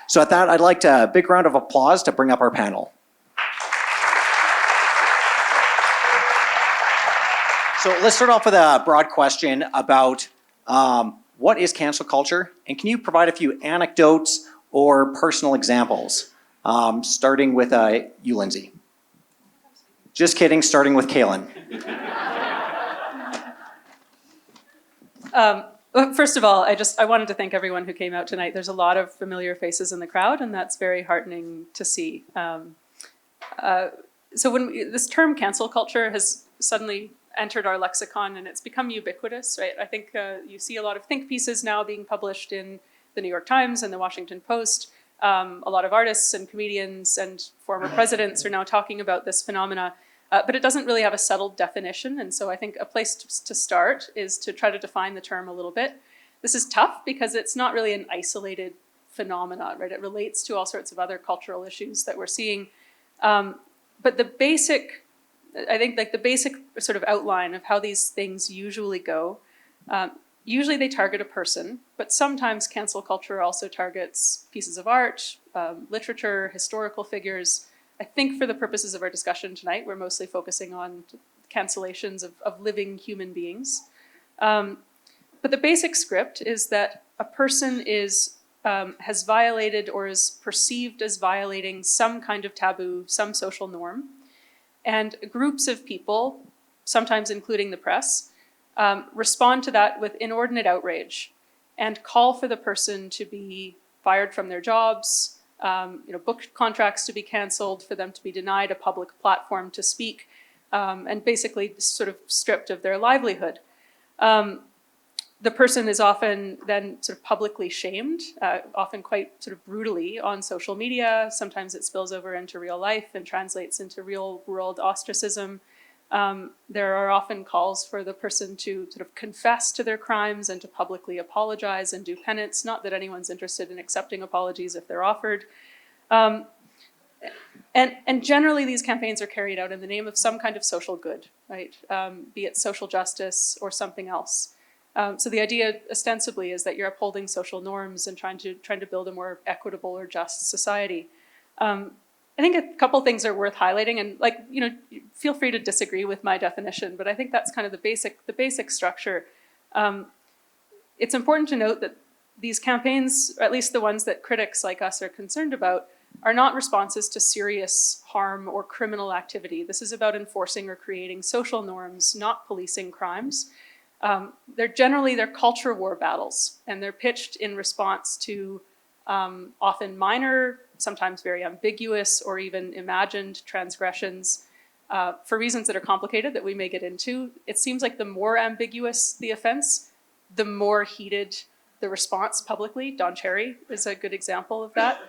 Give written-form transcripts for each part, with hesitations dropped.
So at that, I'd like a big round of applause to bring up our panel. So let's start off with a broad question about what is cancel culture? And can you provide a few anecdotes or personal examples? Starting with you, Lindsay. Just kidding, starting with Caylan. First of all, I wanted to thank everyone who came out tonight. There's a lot of familiar faces in the crowd, and that's very heartening to see. So when this term cancel culture has suddenly entered our lexicon and it's become ubiquitous, right? I think you see a lot of think pieces now being published in the New York Times and the Washington Post. A lot of artists and comedians and former presidents are now talking about this phenomena, but it doesn't really have a settled definition. And so I think a place to start is to try to define the term a little bit. This is tough because it's not really an isolated phenomenon, right? It relates to all sorts of other cultural issues that we're seeing. But the basic sort of outline of how these things usually go, usually they target a person, but sometimes cancel culture also targets pieces of art, literature, historical figures. I think for the purposes of our discussion tonight, we're mostly focusing on cancellations of living human beings. But the basic script is that a person has violated or is perceived as violating some kind of taboo, some social norm. And groups of people, sometimes including the press, respond to that with inordinate outrage and call for the person to be fired from their jobs, book contracts to be canceled, for them to be denied a public platform to speak, and basically sort of stripped of their livelihood. The person is often then sort of publicly shamed, often quite sort of brutally on social media. Sometimes it spills over into real life and translates into real world ostracism. There are often calls for the person to sort of confess to their crimes and to publicly apologize and do penance. Not that anyone's interested in accepting apologies if they're offered. And generally these campaigns are carried out in the name of some kind of social good, right? Be it social justice or something else. So the idea ostensibly is that you're upholding social norms and trying to build a more equitable or just society. I think a couple things are worth highlighting, and feel free to disagree with my definition, but I think that's kind of the basic structure. It's important to note that these campaigns, or at least the ones that critics like us are concerned about, are not responses to serious harm or criminal activity. This is about enforcing or creating social norms, not policing crimes. They're culture war battles, and they're pitched in response to often minor, sometimes very ambiguous or even imagined transgressions for reasons that are complicated that we may get into. It seems like the more ambiguous the offense, the more heated the response publicly. Don Cherry is a good example of that.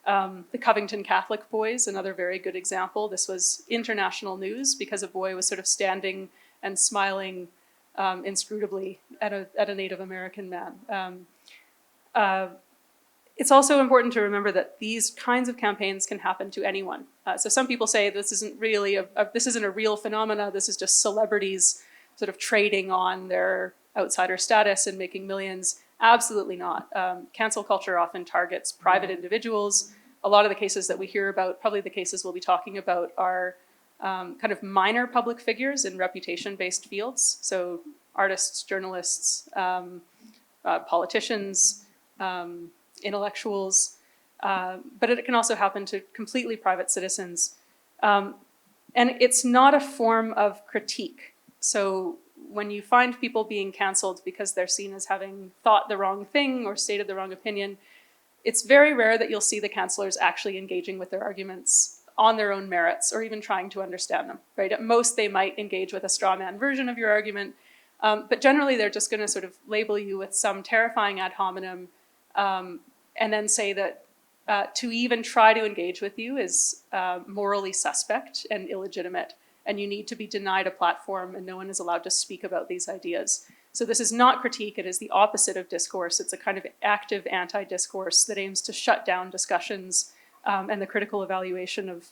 The Covington Catholic boys, another very good example. This was international news because a boy was sort of standing and smiling inscrutably at a Native American man. It's also important to remember that these kinds of campaigns can happen to anyone. So some people say this isn't really this isn't a real phenomena. This is just celebrities sort of trading on their outsider status and making millions. Absolutely not. Cancel culture often targets private individuals. A lot of the cases that we hear about, probably the cases we'll be talking about, are kind of minor public figures in reputation-based fields. So artists, journalists, politicians, intellectuals, but it can also happen to completely private citizens. And it's not a form of critique. So when you find people being canceled because they're seen as having thought the wrong thing or stated the wrong opinion, it's very rare that you'll see the cancelers actually engaging with their arguments on their own merits or even trying to understand them, right? At most, they might engage with a straw man version of your argument, but generally they're just gonna sort of label you with some terrifying ad hominem and then say that to even try to engage with you is morally suspect and illegitimate, and you need to be denied a platform and no one is allowed to speak about these ideas. So this is not critique, it is the opposite of discourse. It's a kind of active anti-discourse that aims to shut down discussions and the critical evaluation of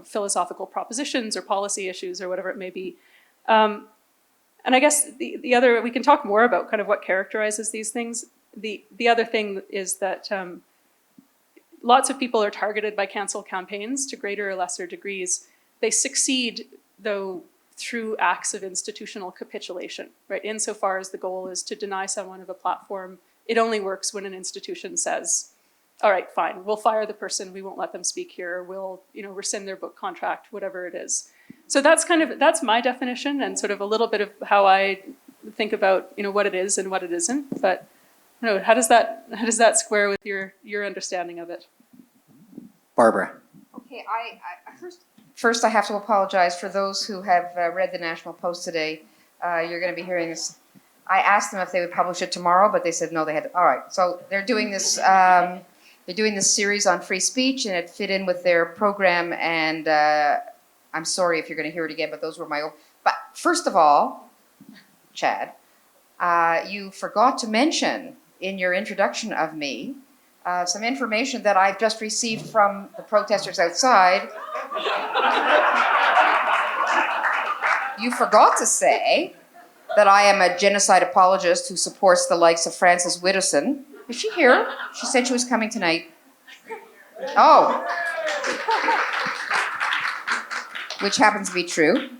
philosophical propositions or policy issues or whatever it may be. And I guess the other, we can talk more about kind of what characterizes these things. The other thing is that lots of people are targeted by cancel campaigns to greater or lesser degrees. They succeed, though, through acts of institutional capitulation, right? Insofar as the goal is to deny someone of a platform, it only works when an institution says, all right, fine, we'll fire the person, we won't let them speak here, we'll, rescind their book contract, whatever it is. So that's my definition and sort of a little bit of how I think about, what it is and what it isn't. But how does that square with your understanding of it? Barbara. Okay, I first I have to apologize for those who have read the National Post today. You're going to be hearing this. I asked them if they would publish it tomorrow, but they said no, they had to. All right, so they're doing this. They're doing this series on free speech, and it fit in with their program. And I'm sorry if you're going to hear it again, but those were my own. But first of all, Chad, you forgot to mention in your introduction of me some information that I've just received from the protesters outside. You forgot to say that I am a genocide apologist who supports the likes of Frances Widdowson. Is she here? She said she was coming tonight. Oh. Which happens to be true.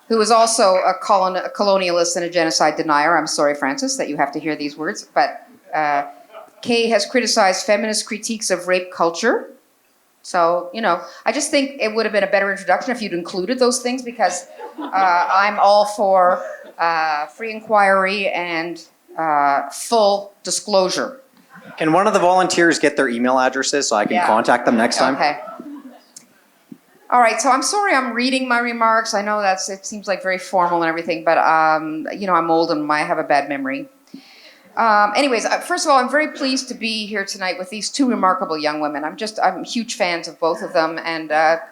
Who is also a colonialist and a genocide denier. I'm sorry, Frances, that you have to hear these words. But Kay has criticized feminist critiques of rape culture. So, I just think it would have been a better introduction if you'd included those things, because I'm all for free inquiry and full disclosure. Can one of the volunteers get their email addresses so I can contact them next time? Okay. All right, so I'm sorry I'm reading my remarks. I know it seems like very formal and everything, but I'm old and I have a bad memory. Anyways, first of all, I'm very pleased to be here tonight with these two remarkable young women. I'm huge fans of both of them, and fabulous.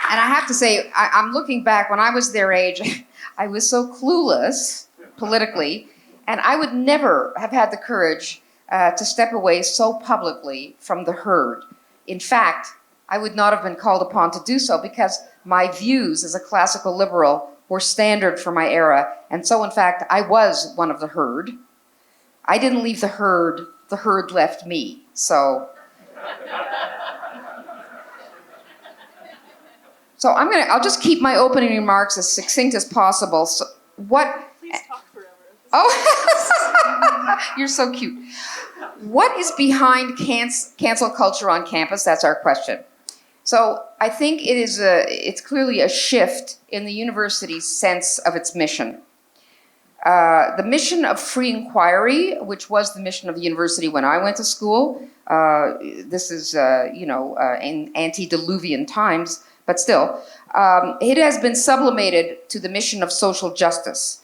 And I have to say, I'm looking back, when I was their age, I was so clueless politically, and I would never have had the courage to step away so publicly from the herd. In fact, I would not have been called upon to do so because my views as a classical liberal were standard for my era. And so, in fact, I was one of the herd. I didn't leave the herd left me. So I'll just keep my opening remarks as succinct as possible. So Please talk forever. Oh, you're so cute. What is behind cancel culture on campus? That's our question. So I think it's clearly a shift in the university's sense of its mission. The mission of free inquiry, which was the mission of the university when I went to school, this is, in antediluvian times, but still, it has been sublimated to the mission of social justice.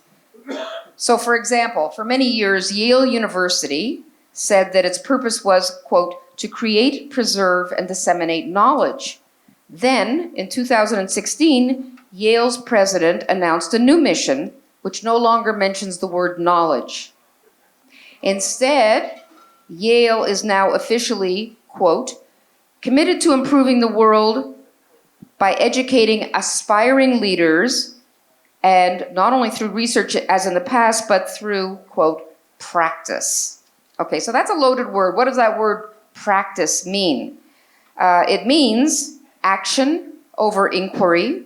So, for example, for many years, Yale University said that its purpose was, quote, to create, preserve, and disseminate knowledge. Then, in 2016, Yale's president announced a new mission, which no longer mentions the word knowledge. Instead, Yale is now officially, quote, committed to improving the world by educating aspiring leaders, and not only through research as in the past, but through, quote, practice. Okay, so that's a loaded word. What does that word practice mean? It means action over inquiry,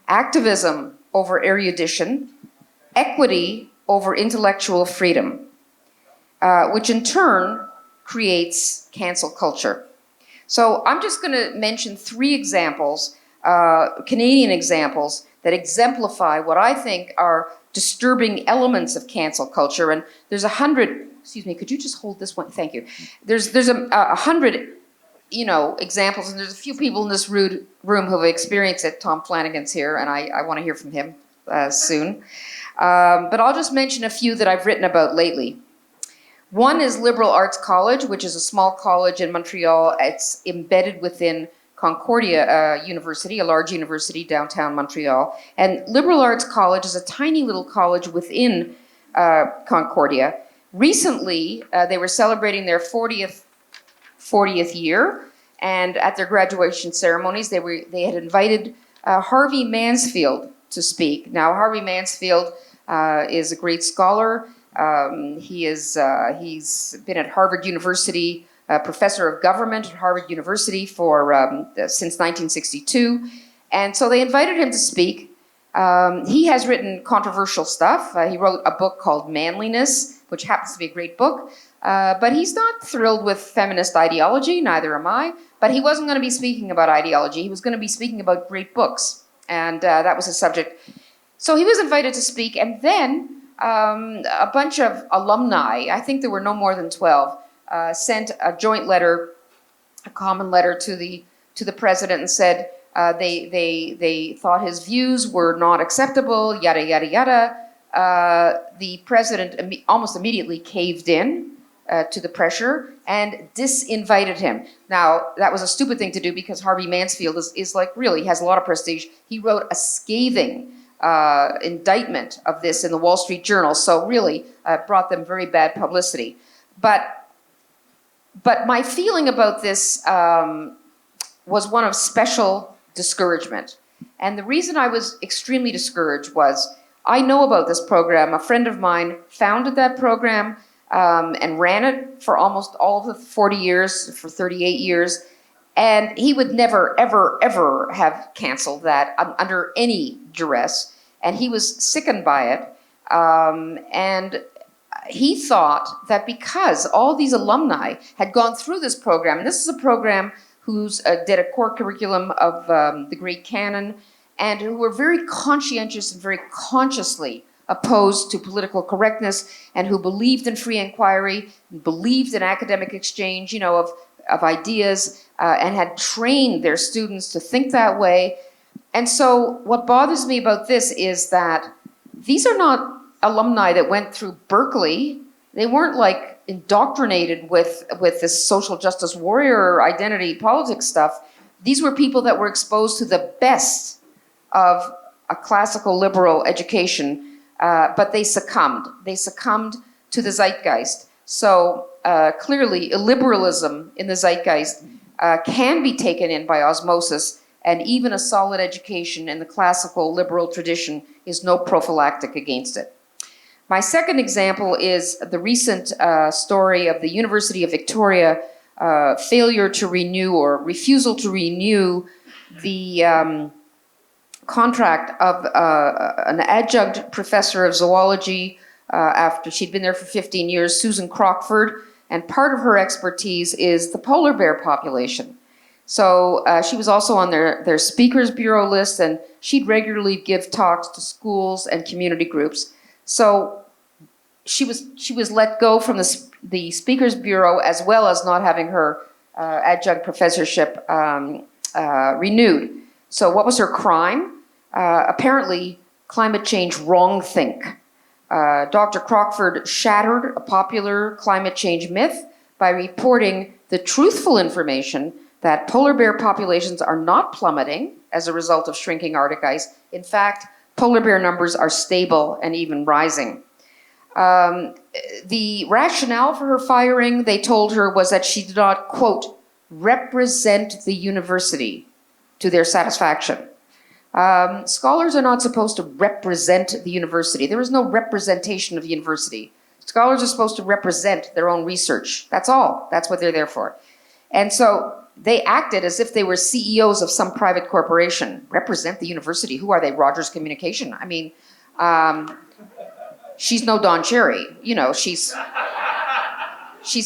activism over erudition, equity over intellectual freedom, which in turn creates cancel culture. So I'm just going to mention three examples, Canadian examples, that exemplify what I think are disturbing elements of cancel culture. And there's 100, excuse me, could you just hold this one? Thank you. There's 100, examples, and there's a few people in this room who have experienced it. Tom Flanagan's here, and I want to hear from him soon. But I'll just mention a few that I've written about lately. One is Liberal Arts College, which is a small college in Montreal. It's embedded within Concordia University, a large university downtown Montreal. And Liberal Arts College is a tiny little college within Concordia. Recently, they were celebrating their 40th year, and at their graduation ceremonies, they had invited Harvey Mansfield to speak. Now, Harvey Mansfield is a great scholar. He's been at Harvard University, professor of government at Harvard University since 1962. And so they invited him to speak. He has written controversial stuff. He wrote a book called Manliness, which happens to be a great book. But he's not thrilled with feminist ideology, neither am I. But he wasn't going to be speaking about ideology. He was going to be speaking about great books. And that was his subject. So he was invited to speak. And then a bunch of alumni, I think there were no more than 12, sent a joint letter, a common letter to the president and said they thought his views were not acceptable, yada, yada, yada. The president almost immediately caved in to the pressure and disinvited him. Now, that was a stupid thing to do because Harvey Mansfield is like, really has a lot of prestige. He wrote a scathing indictment of this in the Wall Street Journal, so really brought them very bad publicity. But my feeling about this was one of special discouragement. And the reason I was extremely discouraged was I know about this program. A friend of mine founded that program and ran it for almost all of the 40 years, for 38 years. And he would never, ever, ever have canceled that under any duress. And he was sickened by it. And he thought that because all these alumni had gone through this program, and this is a program who's did a core curriculum of the great canon, and who were very conscientious and very consciously opposed to political correctness, and who believed in free inquiry, believed in academic exchange, of ideas, and had trained their students to think that way. And so what bothers me about this is that these are not alumni that went through Berkeley. They weren't like indoctrinated with this social justice warrior identity politics stuff. These were people that were exposed to the best of a classical liberal education, but they succumbed. They succumbed to the zeitgeist. So clearly, illiberalism in the zeitgeist can be taken in by osmosis, and even a solid education in the classical liberal tradition is no prophylactic against it. My second example is the recent story of the University of Victoria failure to renew or refusal to renew the contract of an adjunct professor of zoology after she'd been there for 15 years, Susan Crockford, and part of her expertise is the polar bear population. So she was also on their speakers bureau list, and she'd regularly give talks to schools and community groups. So she was let go from the speakers bureau, as well as not having her adjunct professorship renewed. So what was her crime? Apparently, climate change wrongthink. Dr. Crockford shattered a popular climate change myth by reporting the truthful information that polar bear populations are not plummeting as a result of shrinking Arctic ice. In fact, polar bear numbers are stable and even rising. The rationale for her firing, they told her, was that she did not, quote, represent the university to their satisfaction. Scholars are not supposed to represent the university. There is no representation of the university. Scholars are supposed to represent their own research. That's all. That's what they're there for. And so they acted as if they were CEOs of some private corporation. Represent the university. Who are they? Rogers Communication. I mean, she's no Don Cherry. She's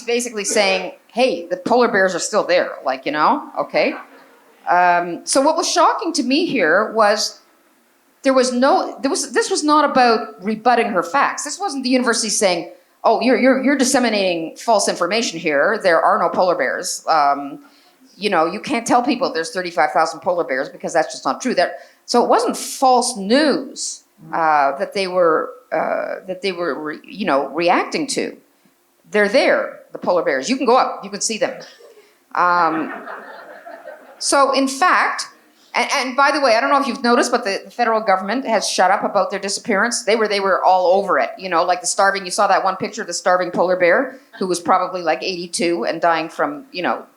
basically saying, hey, the polar bears are still there. Okay. So what was shocking to me here was this was not about rebutting her facts. This wasn't the university saying, oh, you're disseminating false information here. There are no polar bears. You can't tell people there's 35,000 polar bears because that's just not true. So it wasn't false news that they were reacting to. They're there, the polar bears. You can go up, you can see them. So in fact, and by the way, I don't know if you've noticed, but the federal government has shut up about their disappearance. They were all over it, like the starving. You saw that one picture of the starving polar bear who was probably like 82 and dying from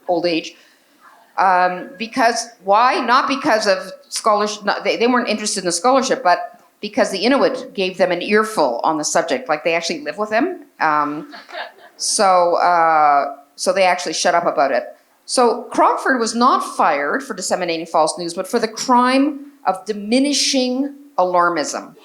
old age. Because why? Not because of scholarship. They weren't interested in the scholarship, but because the Inuit gave them an earful on the subject, like they actually live with them. So they actually shut up about it. So Crockford was not fired for disseminating false news, but for the crime of diminishing alarmism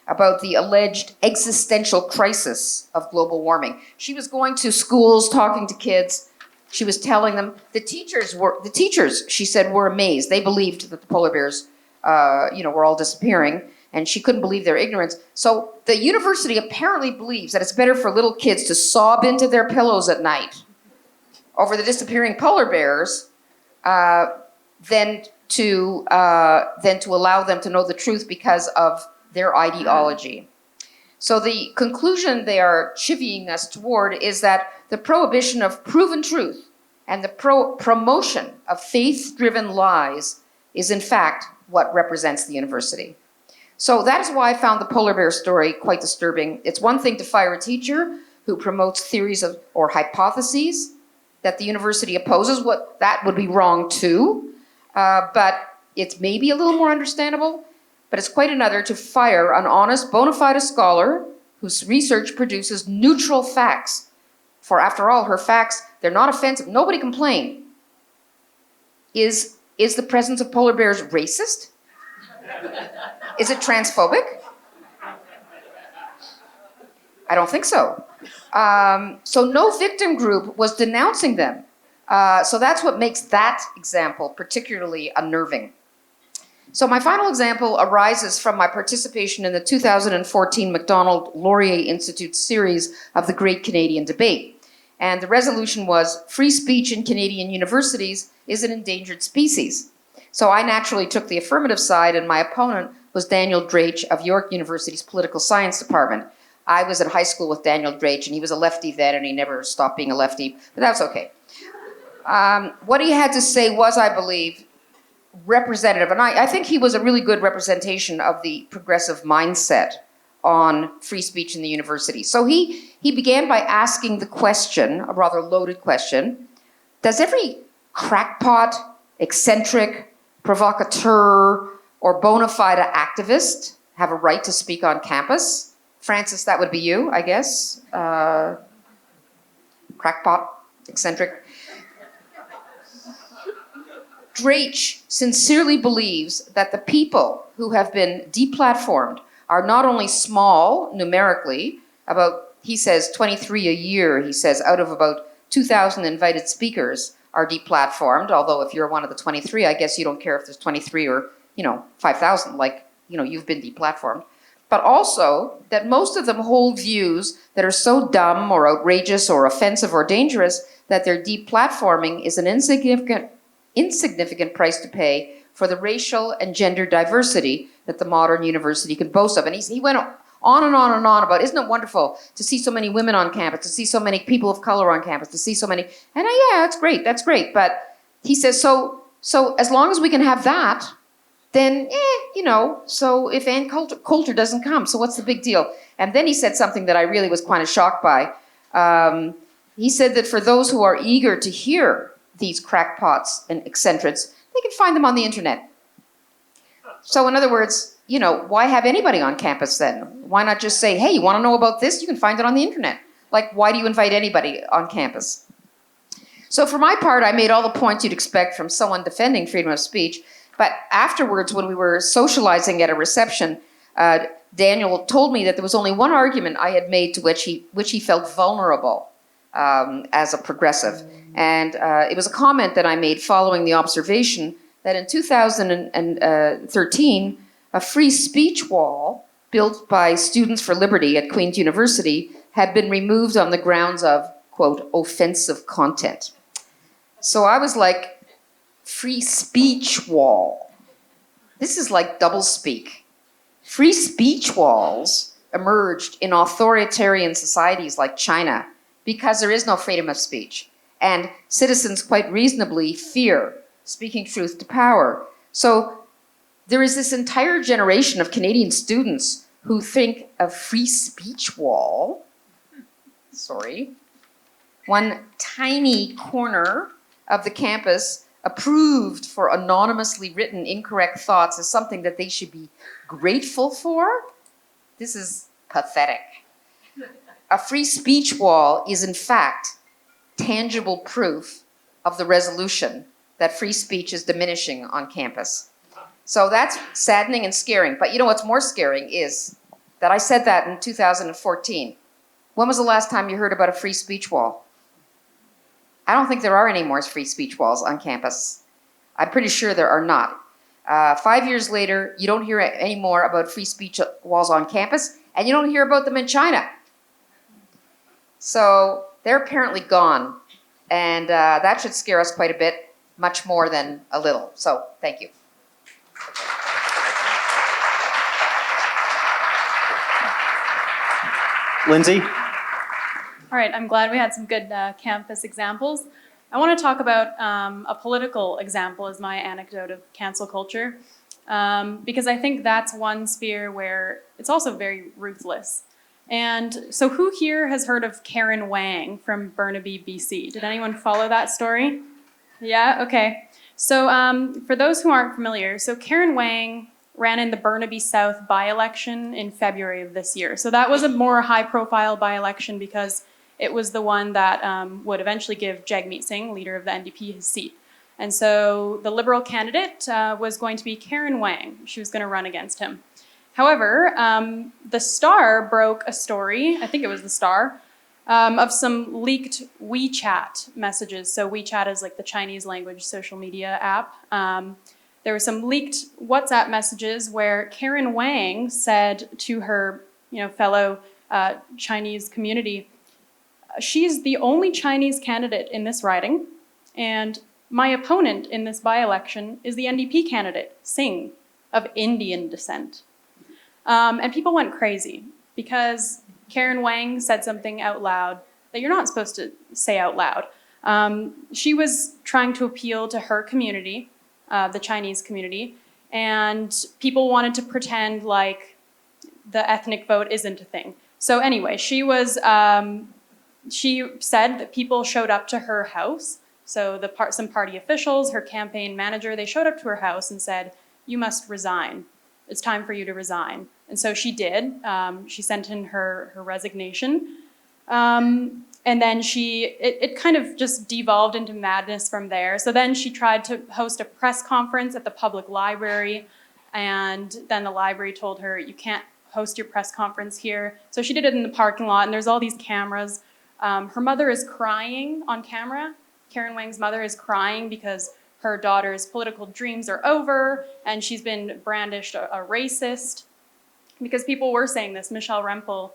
about the alleged existential crisis of global warming. She was going to schools, talking to kids. She was telling them, the teachers, she said, were amazed. They believed that the polar bears, were all disappearing, and she couldn't believe their ignorance. So the university apparently believes that it's better for little kids to sob into their pillows at night over the disappearing polar bears than to allow them to know the truth because of their ideology. So the conclusion they are chivying us toward is that the prohibition of proven truth and the promotion of faith-driven lies is in fact what represents the university. So that is why I found the polar bear story quite disturbing. It's one thing to fire a teacher who promotes theories or hypotheses that the university opposes. That would be wrong too, but it's maybe a little more understandable. But it's quite another to fire an honest, bona fide scholar whose research produces neutral facts. For after all, her facts, they're not offensive. Nobody complained. Is the presence of polar bears racist? Is it transphobic? I don't think so. So no victim group was denouncing them. So that's what makes that example particularly unnerving. So my final example arises from my participation in the 2014 Macdonald Laurier Institute series of the Great Canadian Debate. And the resolution was, free speech in Canadian universities is an endangered species. So I naturally took the affirmative side, and my opponent was Daniel Draich of York University's political science department. I was in high school with Daniel Draich, and he was a lefty then, and he never stopped being a lefty, but that's okay. What he had to say was, I believe, representative, and I think he was a really good representation of the progressive mindset on free speech in the university. So he began by asking the question, a rather loaded question, does every crackpot, eccentric, provocateur, or bona fide activist have a right to speak on campus? Francis, that would be you, I guess. Crackpot, eccentric. Draich sincerely believes that the people who have been deplatformed are not only small numerically, he says 23 a year, he says, out of about 2,000 invited speakers are deplatformed, although if you're one of the 23, I guess you don't care if there's 23 or, 5,000, you've been deplatformed. But also that most of them hold views that are so dumb or outrageous or offensive or dangerous that their deplatforming is an insignificant price to pay for the racial and gender diversity that the modern university can boast of. And he went on and on and on about, isn't it wonderful to see so many women on campus, to see so many people of color on campus, to see so many, and yeah, that's great. But he says, so as long as we can have that, then, so if Ann Coulter doesn't come, so what's the big deal? And then he said something that I really was kind of shocked by. He said that for those who are eager to hear these crackpots and eccentrics, they can find them on the internet. So in other words, why have anybody on campus then? Why not just say, hey, you want to know about this? You can find it on the internet. Why do you invite anybody on campus? So for my part, I made all the points you'd expect from someone defending freedom of speech. But afterwards, when we were socializing at a reception, Daniel told me that there was only one argument I had made to which he felt vulnerable as a progressive. And it was a comment that I made following the observation that in 2013, a free speech wall built by Students for Liberty at Queen's University had been removed on the grounds of, quote, offensive content. So I was like, free speech wall. This is like doublespeak. Free speech walls emerged in authoritarian societies like China because there is no freedom of speech. And citizens quite reasonably fear speaking truth to power. So there is this entire generation of Canadian students who think a free speech wall, one tiny corner of the campus approved for anonymously written incorrect thoughts as something that they should be grateful for? This is pathetic. A free speech wall is in fact tangible proof of the resolution that free speech is diminishing on campus. So that's saddening and scaring. But you know what's more scaring is that I said that in 2014. When was the last time you heard about a free speech wall? I don't think there are any more free speech walls on campus. I'm pretty sure there are not. 5 years later, you don't hear any more about free speech walls on campus, and you don't hear about them in China. So they're apparently gone, and that should scare us quite a bit, much more than a little. So thank you. Lindsay? All right, I'm glad we had some good campus examples. I want to talk about a political example as my anecdote of cancel culture, because I think that's one sphere where it's also very ruthless. And so who here has heard of Karen Wang from Burnaby, BC? Did anyone follow that story? Yeah, okay. So for those who aren't familiar, so Karen Wang ran in the Burnaby South by-election in February of this year. So that was a more high-profile by-election because it was the one that would eventually give Jagmeet Singh, leader of the NDP, his seat. And so the Liberal candidate was going to be Karen Wang. She was going to run against him. However, the Star broke a story, I think it was the Star, of some leaked WeChat messages. So WeChat is like the Chinese language social media app. There were some leaked WhatsApp messages where Karen Wang said to her, fellow Chinese community, she's the only Chinese candidate in this riding, and my opponent in this by-election is the NDP candidate, Singh, of Indian descent. And people went crazy because Karen Wang said something out loud that you're not supposed to say out loud. She was trying to appeal to her community, the Chinese community, and people wanted to pretend like the ethnic vote isn't a thing. So anyway, she said that people showed up to her house. So some party officials, her campaign manager, they showed up to her house and said, "You must resign. It's time for you to resign." And so she did. She sent in her resignation. And then it kind of just devolved into madness from there. So then she tried to host a press conference at the public library. And then the library told her, "You can't host your press conference here." So she did it in the parking lot, and there's all these cameras. Her mother is crying on camera. Karen Wang's mother is crying because her daughter's political dreams are over, and she's been brandished a racist. Because people were saying this. Michelle Rempel,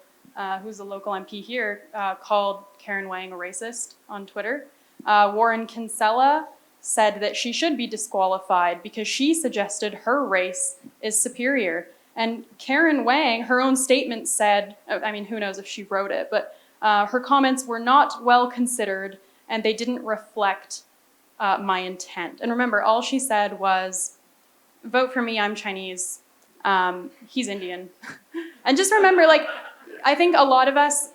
who's a local MP here, called Karen Wang a racist on Twitter. Warren Kinsella said that she should be disqualified because she suggested her race is superior. And Karen Wang, her own statement said, I mean, who knows if she wrote it, but her comments were not well considered and they didn't reflect my intent. And remember, all she said was, "Vote for me, I'm Chinese. He's Indian." And just remember, I think a lot of us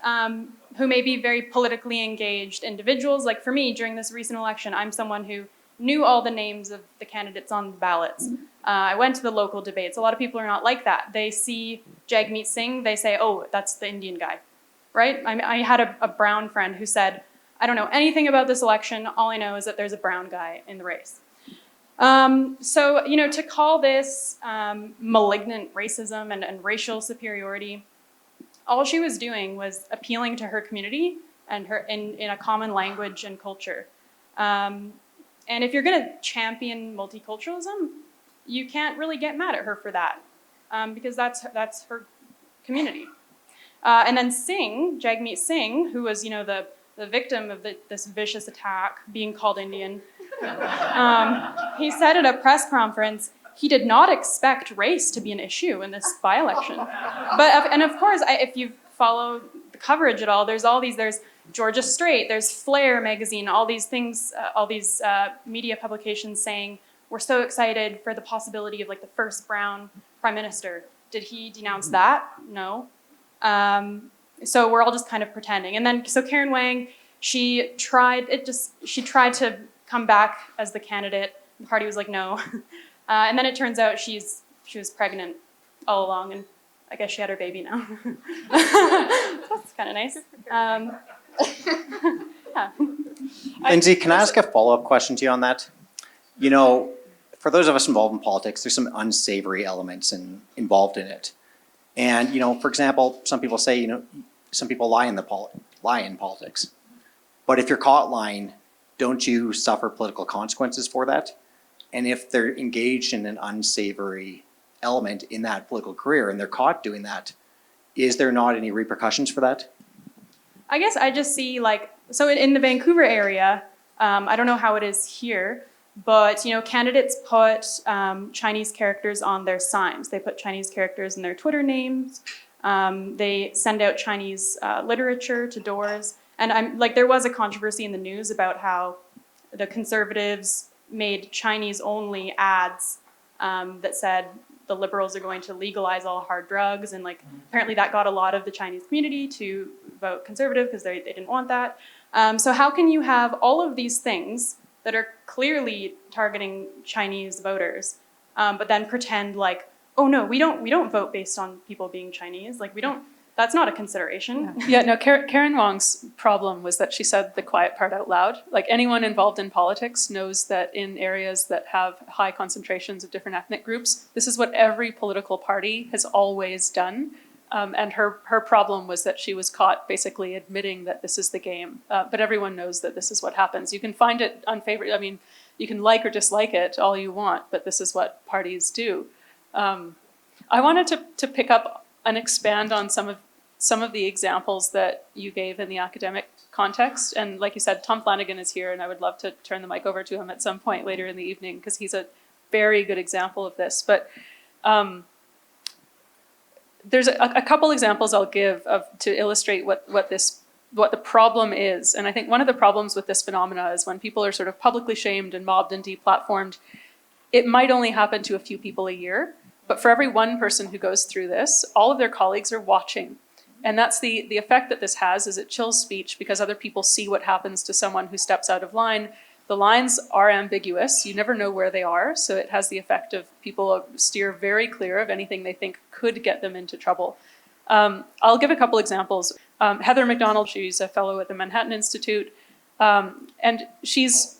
who may be very politically engaged individuals, like for me, during this recent election, I'm someone who knew all the names of the candidates on the ballots. I went to the local debates. A lot of people are not like that. They see Jagmeet Singh, they say, "Oh, that's the Indian guy," right? I had a brown friend who said, "I don't know anything about this election. All I know is that there's a brown guy in the race." So, to call this malignant racism and racial superiority, all she was doing was appealing to her community and her in a common language and culture. And if you're going to champion multiculturalism, you can't really get mad at her for that, because that's her community. And then Singh, Jagmeet Singh, who was the victim of this vicious attack, being called Indian, he said at a press conference he did not expect race to be an issue in this by-election. And of course, if you follow the coverage at all, there's Georgia Straight, there's Flair magazine, all these things, all these media publications saying, "We're so excited for the possibility of the first brown prime minister." Did he denounce that? No. So we're all just kind of pretending. And then, so Karen Wang, she tried to come back as the candidate. The party was like, no. And then it turns out she was pregnant all along, and I guess she had her baby now. That's kind of nice. Yeah. Lindsay, can I ask a follow-up question to you on that? You know, for those of us involved in politics, there's some unsavory elements involved in it. And, you know, for example, some people say, you know, some people lie in politics. But if you're caught lying, don't you suffer political consequences for that? And if they're engaged in an unsavory element in that political career and they're caught doing that, is there not any repercussions for that? I guess I just see so in the Vancouver area, I don't know how it is here, but you know, candidates put Chinese characters on their signs. They put Chinese characters in their Twitter names. They send out Chinese literature to doors. And there was a controversy in the news about how the Conservatives made Chinese-only ads that said the Liberals are going to legalize all hard drugs, and apparently that got a lot of the Chinese community to vote Conservative because they didn't want that. So how can you have all of these things that are clearly targeting Chinese voters, but then pretend oh no, we don't vote based on people being Chinese. That's not a consideration. Yeah, no, Karen Wong's problem was that she said the quiet part out loud. Anyone involved in politics knows that in areas that have high concentrations of different ethnic groups, this is what every political party has always done. And her problem was that she was caught basically admitting that this is the game. But everyone knows that this is what happens. You can find it unfavorable. I mean, you can like or dislike it all you want, but this is what parties do. I wanted to pick up and expand on some of the examples that you gave in the academic context. And like you said, Tom Flanagan is here, and I would love to turn the mic over to him at some point later in the evening, because he's a very good example of this. But there's a couple examples I'll give to illustrate what the problem is. And I think one of the problems with this phenomena is when people are sort of publicly shamed and mobbed and deplatformed, it might only happen to a few people a year. But for every one person who goes through this, all of their colleagues are watching. And that's the effect that this has, is it chills speech because other people see what happens to someone who steps out of line. The lines are ambiguous. You never know where they are. So it has the effect of people steer very clear of anything they think could get them into trouble. I'll give a couple examples. Heather McDonald, she's a fellow at the Manhattan Institute. And she's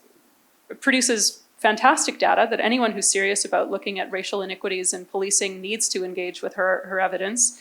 produces fantastic data that anyone who's serious about looking at racial inequities in policing needs to engage with her evidence.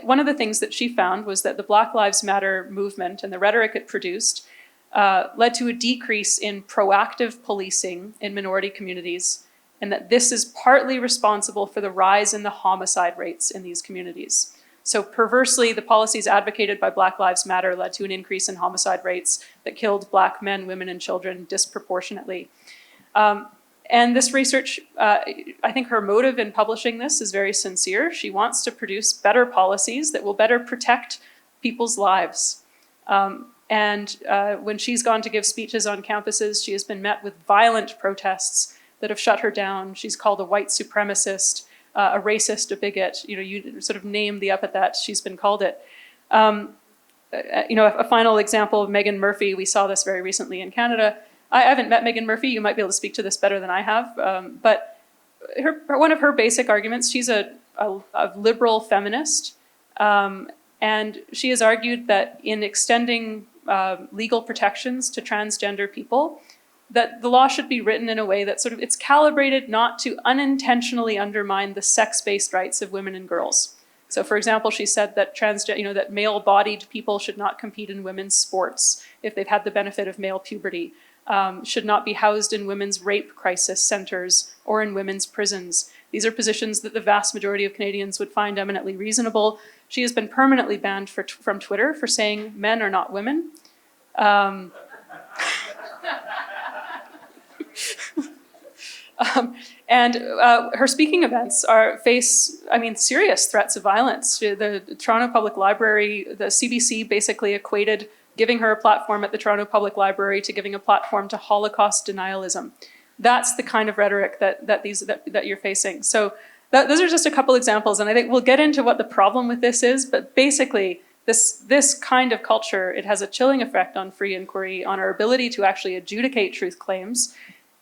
One of the things that she found was that the Black Lives Matter movement and the rhetoric it produced led to a decrease in proactive policing in minority communities, and that this is partly responsible for the rise in the homicide rates in these communities. So perversely, the policies advocated by Black Lives Matter led to an increase in homicide rates that killed Black men, women, and children disproportionately. And this research, I think her motive in publishing this is very sincere. She wants to produce better policies that will better protect people's lives. And when she's gone to give speeches on campuses, she has been met with violent protests that have shut her down. She's called a white supremacist, a racist, a bigot. You sort of name the epithet, she's been called it. A final example of Megan Murphy, we saw this very recently in Canada. I haven't met Megan Murphy. You might be able to speak to this better than I have. But one of her basic arguments, she's a liberal feminist. And she has argued that in extending legal protections to transgender people, that the law should be written in a way that it's calibrated not to unintentionally undermine the sex-based rights of women and girls. So for example, she said that that male-bodied people should not compete in women's sports if they've had the benefit of male puberty. Should not be housed in women's rape crisis centers or in women's prisons. These are positions that the vast majority of Canadians would find eminently reasonable. She has been permanently banned from Twitter for saying men are not women. And her speaking events face serious threats of violence. The Toronto Public Library, the CBC basically equated giving her a platform at the Toronto Public Library to giving a platform to Holocaust denialism. That's the kind of rhetoric that you're facing. So those are just a couple examples, and I think we'll get into what the problem with this is, but basically this kind of culture, it has a chilling effect on free inquiry, on our ability to actually adjudicate truth claims.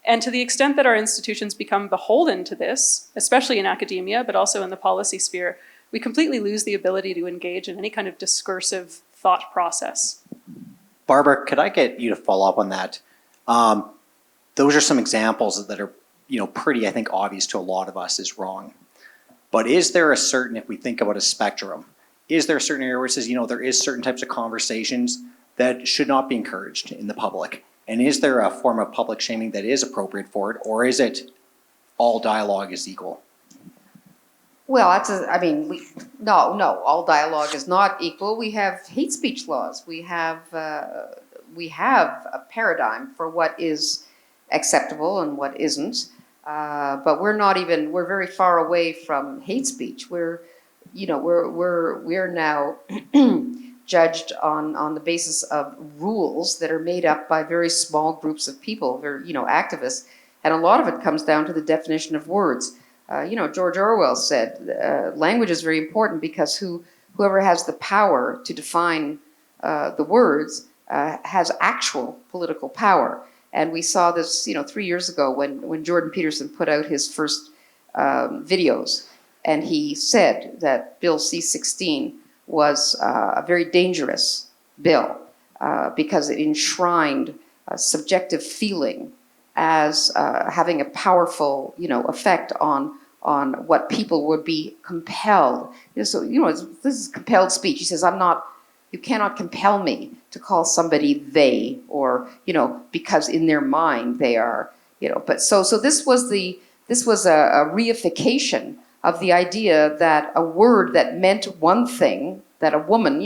And to the extent that our institutions become beholden to this, especially in academia, but also in the policy sphere, we completely lose the ability to engage in any kind of discursive thought process. Barbara, could I get you to follow up on that? Those are some examples that are, pretty, I think, obvious to a lot of us is wrong. But is there a certain, if we think about a spectrum, is there a certain area where it says, there is certain types of conversations that should not be encouraged in the public? And is there a form of public shaming that is appropriate for it, or is it all dialogue is equal? Well, no, all dialogue is not equal. We have hate speech laws. We have a paradigm for what is acceptable and what isn't. But we're very far away from hate speech. We're now judged on the basis of rules that are made up by very small groups of people, activists, and a lot of it comes down to the definition of words. George Orwell said, language is very important because whoever has the power to define the words has actual political power. And we saw this, 3 years ago when Jordan Peterson put out his first videos, and he said that Bill C-16 was a very dangerous bill because it enshrined subjective feeling as having a powerful, effect on what people would be compelled. So, this is compelled speech. He says, you cannot compel me to call somebody they, or, because in their mind they are, but so this was a reification of the idea that a word that meant one thing, that a woman,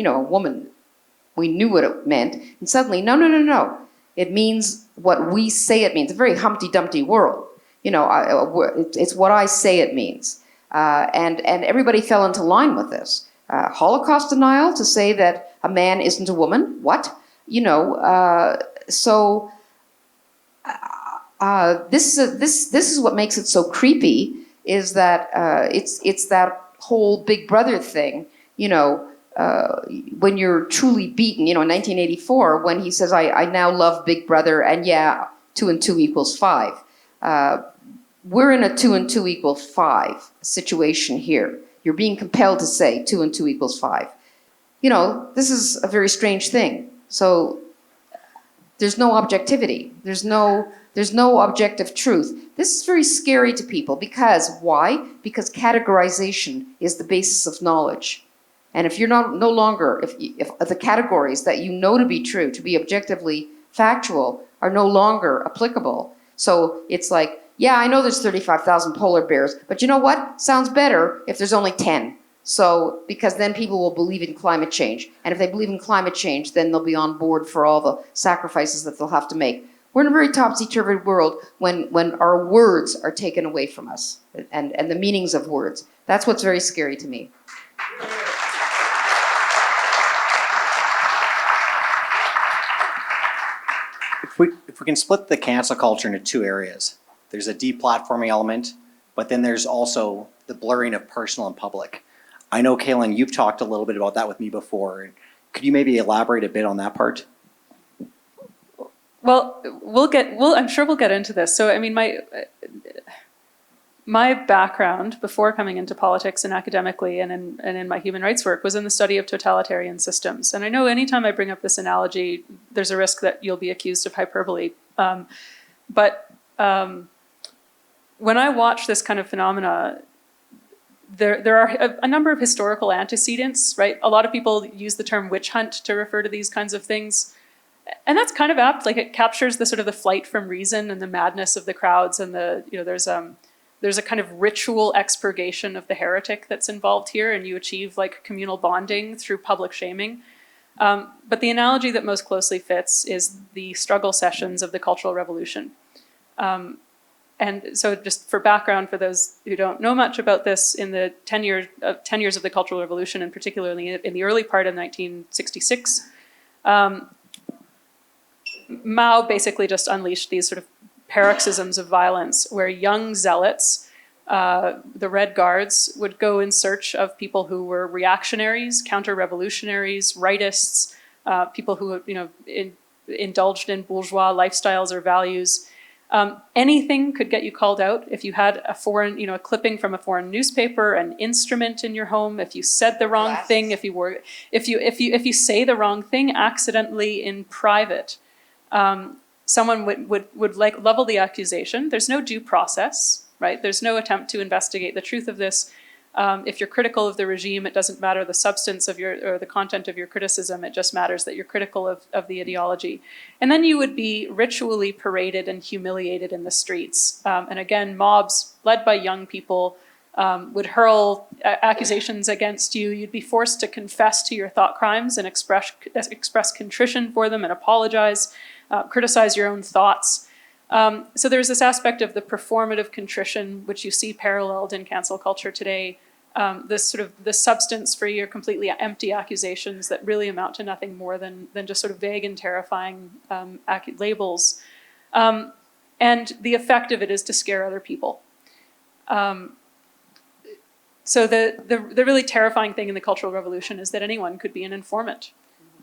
we knew what it meant, and suddenly, no. It means what we say it means. It's a very Humpty Dumpty world. It's what I say it means. And everybody fell into line with this. Holocaust denial, to say that a man isn't a woman. What? So this is what makes it so creepy, is that it's that whole Big Brother thing, when you're truly beaten, in 1984, when he says, I now love Big Brother, and 2 and 2 equals 5. We're in a 2 and 2 equal 5 situation here. You're being compelled to say 2 and 2 equals 5. This is a very strange thing. So there's no objectivity. There's no objective truth. This is very scary to people because why? Because categorization is the basis of knowledge. And if you're no longer, if the categories that you know to be true, to be objectively factual, are no longer applicable. So it's like, I know there's 35,000 polar bears, but you know what? Sounds better if there's only 10. So, because then people will believe in climate change. And if they believe in climate change, then they'll be on board for all the sacrifices that they'll have to make. We're in a very topsy-turvy world when our words are taken away from us and the meanings of words. That's what's very scary to me. If we can split the cancel culture into two areas, there's a deplatforming element, but then there's also the blurring of personal and public. I know, Caylan, you've talked a little bit about that with me before. Could you maybe elaborate a bit on that part? Well, I'm sure we'll get into this. So, I mean, my background before coming into politics and academically and in my human rights work was in the study of totalitarian systems. And I know anytime I bring up this analogy, there's a risk that you'll be accused of hyperbole. But when I watch this kind of phenomena, there are a number of historical antecedents, right? A lot of people use the term witch hunt to refer to these kinds of things. And that's kind of apt. Like, it captures the sort of the flight from reason and the madness of the crowds, and there's a kind of ritual expurgation of the heretic that's involved here, and you achieve like communal bonding through public shaming. But the analogy that most closely fits is the struggle sessions of the Cultural Revolution. And so, just for background, for those who don't know much about this, in the 10 years of the Cultural Revolution, and particularly in the early part of 1966, Mao basically just unleashed these sort of paroxysms of violence where young zealots the Red Guards would go in search of people who were reactionaries, counter-revolutionaries, rightists, people who indulged in bourgeois lifestyles or values. Anything could get you called out if you had a foreign, a clipping from a foreign newspaper, an instrument in your home, if you said the wrong thing, if you say the wrong thing accidentally in private, someone would like level the accusation. There's no due process, right? There's no attempt to investigate the truth of this. If you're critical of the regime, it doesn't matter the substance of or the content of your criticism. It just matters that you're critical of the ideology. And then you would be ritually paraded and humiliated in the streets. And again, mobs led by young people would hurl accusations against you. You'd be forced to confess to your thought crimes and express contrition for them and apologize, criticize your own thoughts. So there's this aspect of the performative contrition, which you see paralleled in cancel culture today, this sort of the substance-free or completely empty accusations that really amount to nothing more than just sort of vague and terrifying labels. And the effect of it is to scare other people. So the really terrifying thing in the Cultural Revolution is that anyone could be an informant.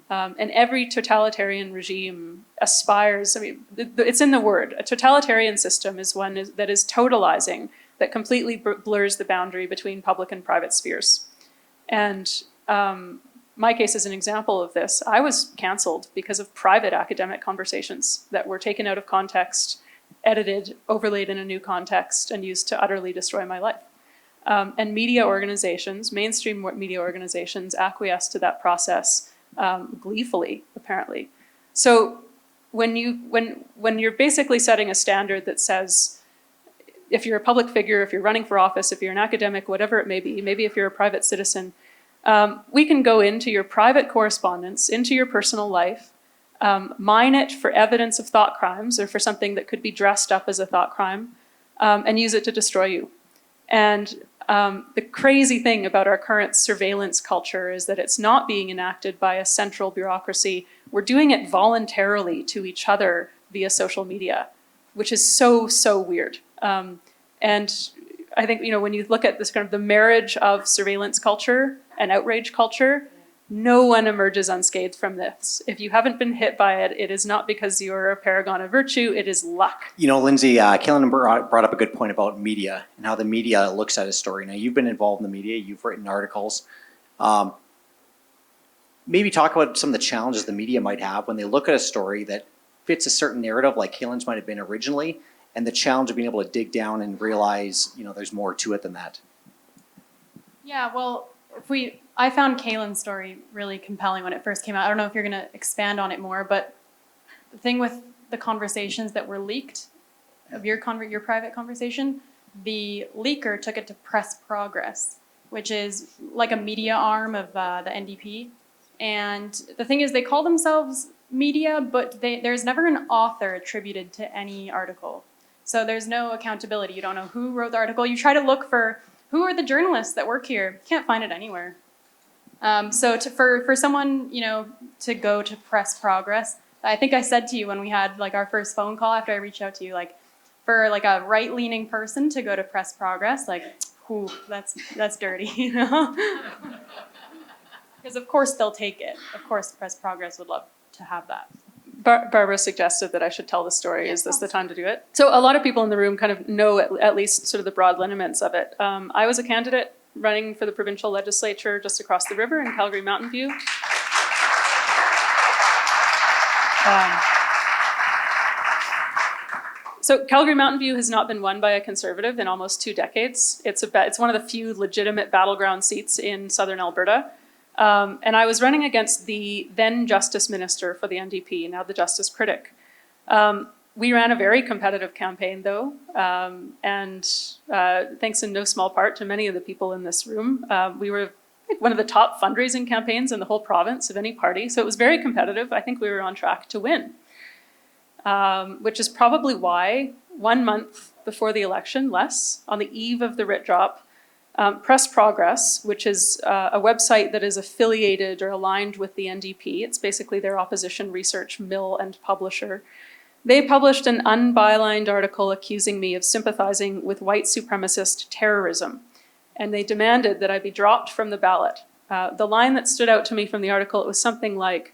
And every totalitarian regime aspires, it's in the word, a totalitarian system is one that is totalizing, that completely blurs the boundary between public and private spheres. And my case is an example of this. I was canceled because of private academic conversations that were taken out of context, edited, overlaid in a new context, and used to utterly destroy my life. And media organizations, mainstream media organizations, acquiesced to that process gleefully, apparently. So when you're basically setting a standard that says, if you're a public figure, if you're running for office, if you're an academic, whatever it may be, maybe if you're a private citizen, we can go into your private correspondence, into your personal life, mine it for evidence of thought crimes or for something that could be dressed up as a thought crime, and use it to destroy you. And the crazy thing about our current surveillance culture is that it's not being enacted by a central bureaucracy. We're doing it voluntarily to each other via social media, which is so, so weird. And I think, when you look at this kind of the marriage of surveillance culture and outrage culture, no one emerges unscathed from this. If you haven't been hit by it, it is not because you're a paragon of virtue, it is luck. Lindsay, Caylan brought up a good point about media and how the media looks at a story. Now, you've been involved in the media, you've written articles. Maybe talk about some of the challenges the media might have when they look at a story that fits a certain narrative, like Caylan's might have been originally, and the challenge of being able to dig down and realize, there's more to it than that. Yeah, well, I found Caylan's story really compelling when it first came out. I don't know if you're going to expand on it more, but the thing with the conversations that were leaked of your private conversation, the leaker took it to Press Progress, which is like a media arm of the NDP. And the thing is, they call themselves media, but there's never an author attributed to any article. So there's no accountability. You don't know who wrote the article. You try to look for who are the journalists that work here. You can't find it anywhere. So for someone, to go to Press Progress, I think I said to you when we had like our first phone call after I reached out to you, like for like a right-leaning person to go to Press Progress, like, whew, that's dirty, Because of course they'll take it. Of course Press Progress would love to have that. Barbara suggested that I should tell the story. Is this the time to do it? So a lot of people in the room kind of know at least sort of the broad lineaments of it. I was a candidate running for the provincial legislature just across the river in Calgary Mountain View. So Calgary Mountain View has not been won by a Conservative in almost 2 decades. It's one of the few legitimate battleground seats in southern Alberta. And I was running against the then Justice Minister for the NDP, now the Justice Critic. We ran a very competitive campaign, though, and thanks in no small part to many of the people in this room. We were one of the top fundraising campaigns in the whole province of any party, so it was very competitive. I think we were on track to win, which is probably why 1 month before the election, on the eve of the writ drop, Press Progress, which is a website that is affiliated or aligned with the NDP, it's basically their opposition research mill and publisher, They published an unbylined article accusing me of sympathizing with white supremacist terrorism, and they demanded that I be dropped from the ballot. The line that stood out to me from the article, it was something like,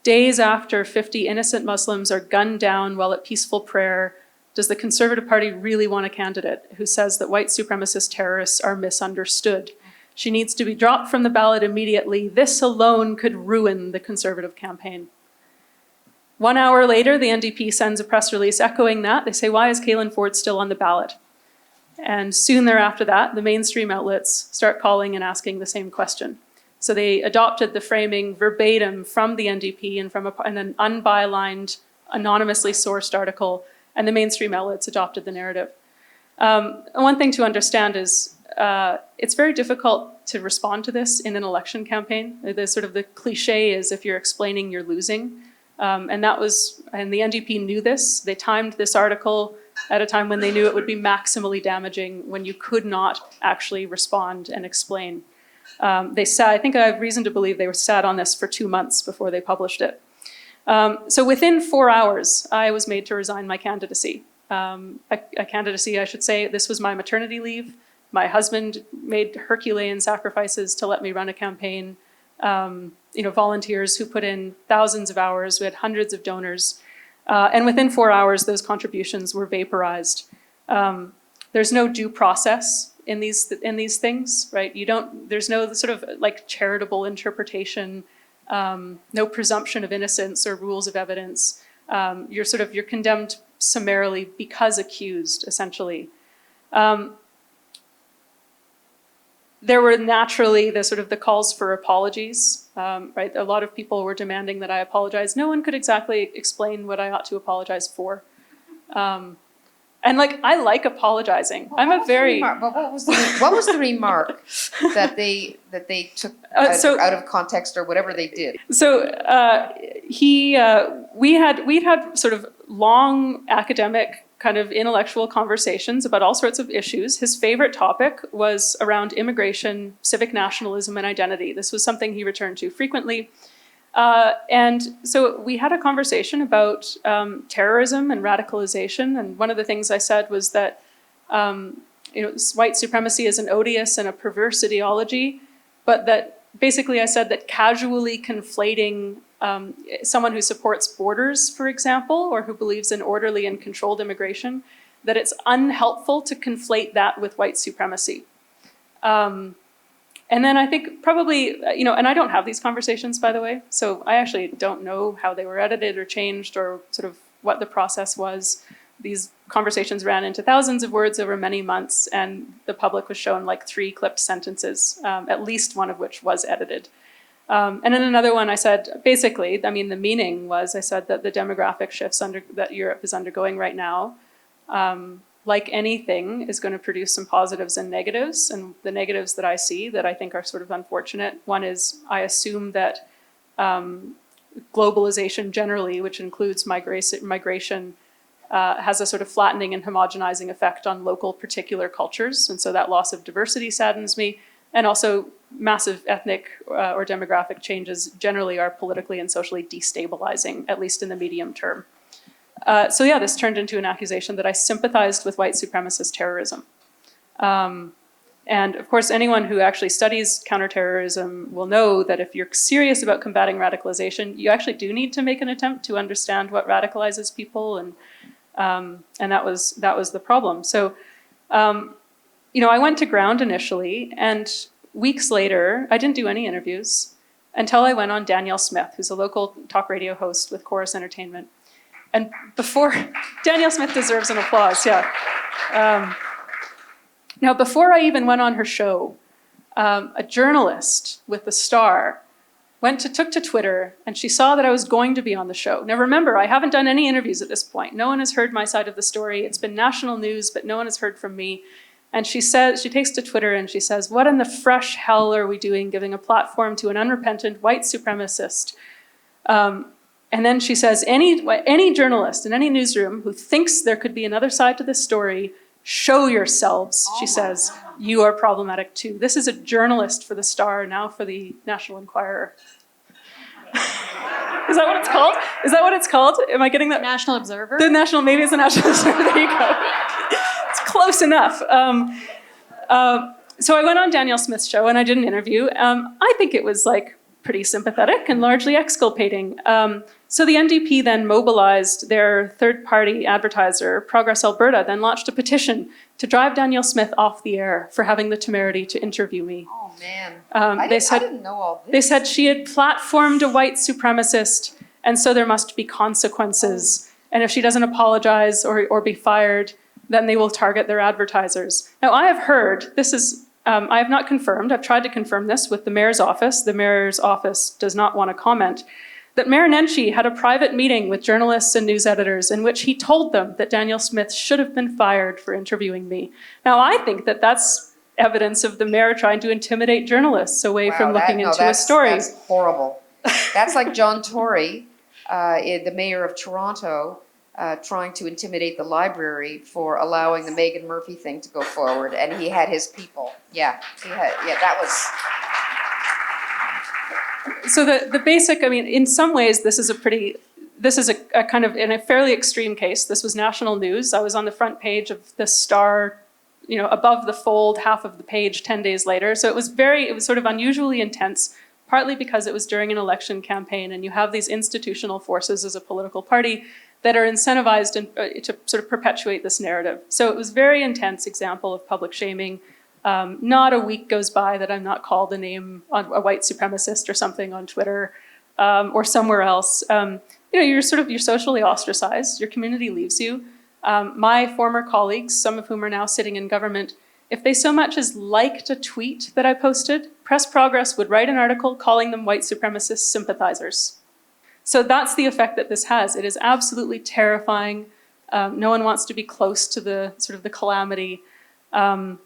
"Days after 50 innocent Muslims are gunned down while at peaceful prayer, does the Conservative Party really want a candidate who says that white supremacist terrorists are misunderstood? She needs to be dropped from the ballot immediately. This alone could ruin the Conservative campaign." 1 hour later, the NDP sends a press release echoing that. They say, "Why is Caylan Ford still on the ballot?" And soon thereafter that, the mainstream outlets start calling and asking the same question. So they adopted the framing verbatim from the NDP and from an unbylined, anonymously sourced article, and the mainstream outlets adopted the narrative. One thing to understand is it's very difficult to respond to this in an election campaign. The cliche is if you're explaining, you're losing. And the NDP knew this. They timed this article at a time when they knew it would be maximally damaging, when you could not actually respond and explain. I think I have reason to believe they were sat on this for 2 months before they published it. So within 4 hours, I was made to resign my candidacy. A candidacy, I should say. This was my maternity leave. My husband made Herculean sacrifices to let me run a campaign. Volunteers who put in thousands of hours. We had hundreds of donors. And within 4 hours, those contributions were vaporized. There's no due process in these things, right? There's no sort of like charitable interpretation, no presumption of innocence or rules of evidence. You're condemned summarily because accused, essentially. There were naturally the calls for apologies, right? A lot of people were demanding that I apologize. No one could exactly explain what I ought to apologize for. And I like apologizing. What was the remark that they took out of context or whatever they did? So we'd had sort of long academic kind of intellectual conversations about all sorts of issues. His favorite topic was around immigration, civic nationalism, and identity. This was something he returned to frequently. And so we had a conversation about terrorism and radicalization. And one of the things I said was that white supremacy is an odious and a perverse ideology, but that basically I said that casually conflating someone who supports borders, for example, or who believes in orderly and controlled immigration, that it's unhelpful to conflate that with white supremacy. And then I think probably, and I don't have these conversations, by the way, so I actually don't know how they were edited or changed or sort of what the process was. These conversations ran into thousands of words over many months, and the public was shown 3 clipped sentences, at least one of which was edited. And in another one, I said, basically, the meaning was, I said that the demographic shifts that Europe is undergoing right now, like anything, is going to produce some positives and negatives. And the negatives that I see that I think are sort of unfortunate, one is I assume that globalization generally, which includes migration, has a sort of flattening and homogenizing effect on local particular cultures. And so that loss of diversity saddens me. And also massive ethnic or demographic changes generally are politically and socially destabilizing, at least in the medium term. This turned into an accusation that I sympathized with white supremacist terrorism. And of course, anyone who actually studies counterterrorism will know that if you're serious about combating radicalization, you actually do need to make an attempt to understand what radicalizes people, and that was the problem. So, I went to ground initially, and weeks later, I didn't do any interviews until I went on Danielle Smith, who's a local talk radio host with Chorus Entertainment. And Danielle Smith deserves an applause, yeah. Now, before I even went on her show, a journalist with The Star took to Twitter, and she saw that I was going to be on the show. Now remember, I haven't done any interviews at this point. No one has heard my side of the story. It's been national news, but no one has heard from me. And she takes to Twitter and she says, "What in the fresh hell are we doing giving a platform to an unrepentant white supremacist?" And then she says, any journalist in any newsroom who thinks there could be another side to this story, show yourselves, she says. You are problematic too. This is a journalist for The Star, now for the National Enquirer. Is that what it's called? Is that what it's called? Am I getting that? National Observer? The National, maybe it's the National Observer. There you go. It's close enough. So I went on Danielle Smith's show and I did an interview. I think it was like pretty sympathetic and largely exculpating. So the NDP then mobilized their third-party advertiser, Progress Alberta, then launched a petition to drive Danielle Smith off the air for having the temerity to interview me. Oh, man. I didn't know all this. They said she had platformed a white supremacist, and so there must be consequences. And if she doesn't apologize or be fired, then they will target their advertisers. Now, I have heard, this is, I have not confirmed, I've tried to confirm this with the mayor's office. The mayor's office does not want to comment, that Mayor Nenshi had a private meeting with journalists and news editors in which he told them that Danielle Smith should have been fired for interviewing me. Now, I think that that's evidence of the mayor trying to intimidate journalists away from looking into a story. That's horrible. That's like John Tory, the mayor of Toronto, trying to intimidate the library for allowing the Meghan Murphy thing to go forward, and he had his people. That was... So the basic, I mean, in some ways, this is a kind of, in a fairly extreme case. This was national news. I was on the front page of the Star, above the fold, half of the page 10 days later. So it was sort of unusually intense, partly because it was during an election campaign and you have these institutional forces as a political party that are incentivized to sort of perpetuate this narrative. So it was a very intense example of public shaming. Not a week goes by that I'm not called a name on a white supremacist or something on Twitter or somewhere else. You're socially ostracized. Your community leaves you. My former colleagues, some of whom are now sitting in government, if they so much as liked a tweet that I posted, Press Progress would write an article calling them white supremacist sympathizers. So that's the effect that this has. It is absolutely terrifying. No one wants to be close to the sort of the calamity. It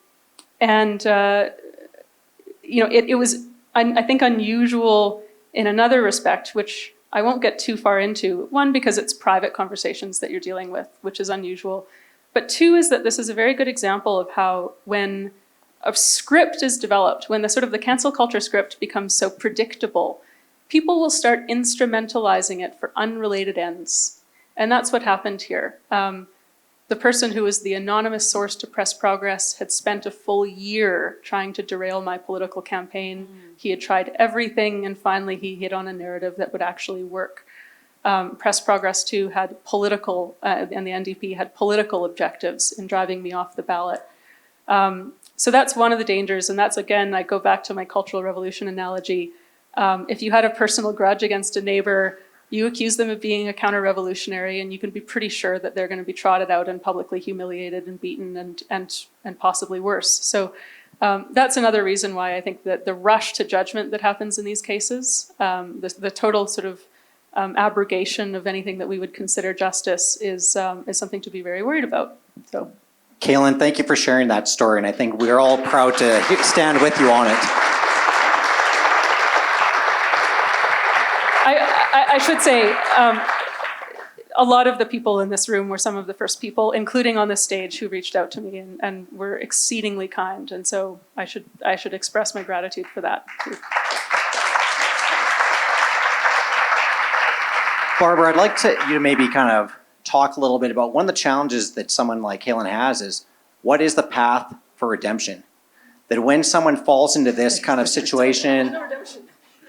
was, I think, unusual in another respect, which I won't get too far into. One, because it's private conversations that you're dealing with, which is unusual. But two is that this is a very good example of how when a script is developed, when the cancel culture script becomes so predictable, people will start instrumentalizing it for unrelated ends. And that's what happened here. The person who was the anonymous source to Press Progress had spent a full year trying to derail my political campaign. He had tried everything, and finally he hit on a narrative that would actually work. Press Progress, too, had political, and the NDP had political objectives in driving me off the ballot. So that's one of the dangers, and that's, again, I go back to my Cultural Revolution analogy. If you had a personal grudge against a neighbor, you accuse them of being a counter-revolutionary, and you can be pretty sure that they're going to be trotted out and publicly humiliated and beaten and possibly worse. So that's another reason why I think that the rush to judgment that happens in these cases, the total sort of abrogation of anything that we would consider justice is something to be very worried about. So, Caylan, thank you for sharing that story, and I think we're all proud to stand with you on it. I should say, a lot of the people in this room were some of the first people, including on this stage, who reached out to me and were exceedingly kind. And so I should express my gratitude for that too. Barbara, I'd like you to maybe kind of talk a little bit about one of the challenges that someone like Caylan has is, what is the path for redemption? That when someone falls into this kind of situation,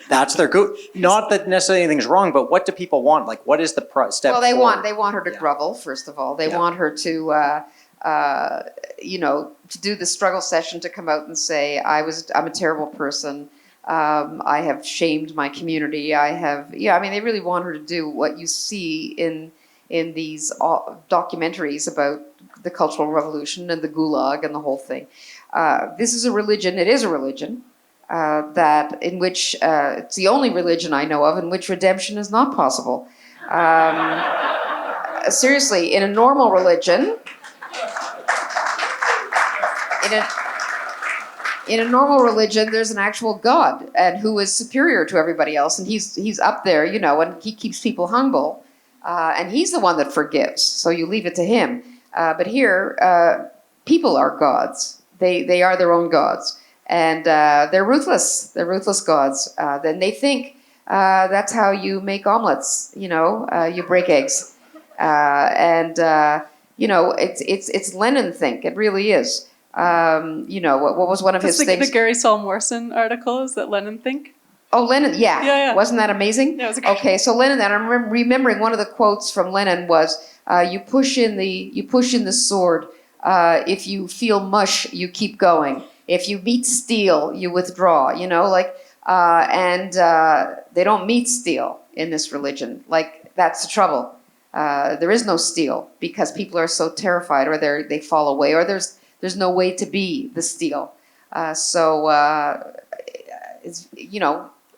that's their go. Not that necessarily anything's wrong, but what do people want? Like, what is the step Well, forward? they want her to grovel, first of all. They want her to, to do the struggle session, to come out and say, I'm a terrible person. I have shamed my community. They really want her to do what you see in these documentaries about the Cultural Revolution and the Gulag and the whole thing. This is a religion. It is a religion. In which it's the only religion I know of in which redemption is not possible. Seriously, in a normal religion, there's an actual God, and who is superior to everybody else, and he's up there, and he keeps people humble, and he's the one that forgives. So you leave it to him. But here, people are gods. They are their own gods. And they're ruthless. They're ruthless gods. Then they think that's how you make omelets. You break eggs, it's Lenin think. It really is. What was one of his That's things? the Gary Saul Morrison article, is that Lenin think? Oh, Lenin, yeah. Yeah. Wasn't that amazing? Yeah, it was a great- Okay, so Lenin, and I'm remembering one of the quotes from Lenin was, "You push in the sword. If you feel mush, you keep going. If you meet steel, you withdraw." They don't meet steel in this religion. Like, that's the trouble. There is no steel because people are so terrified, or they fall away, or there's no way to be the steel.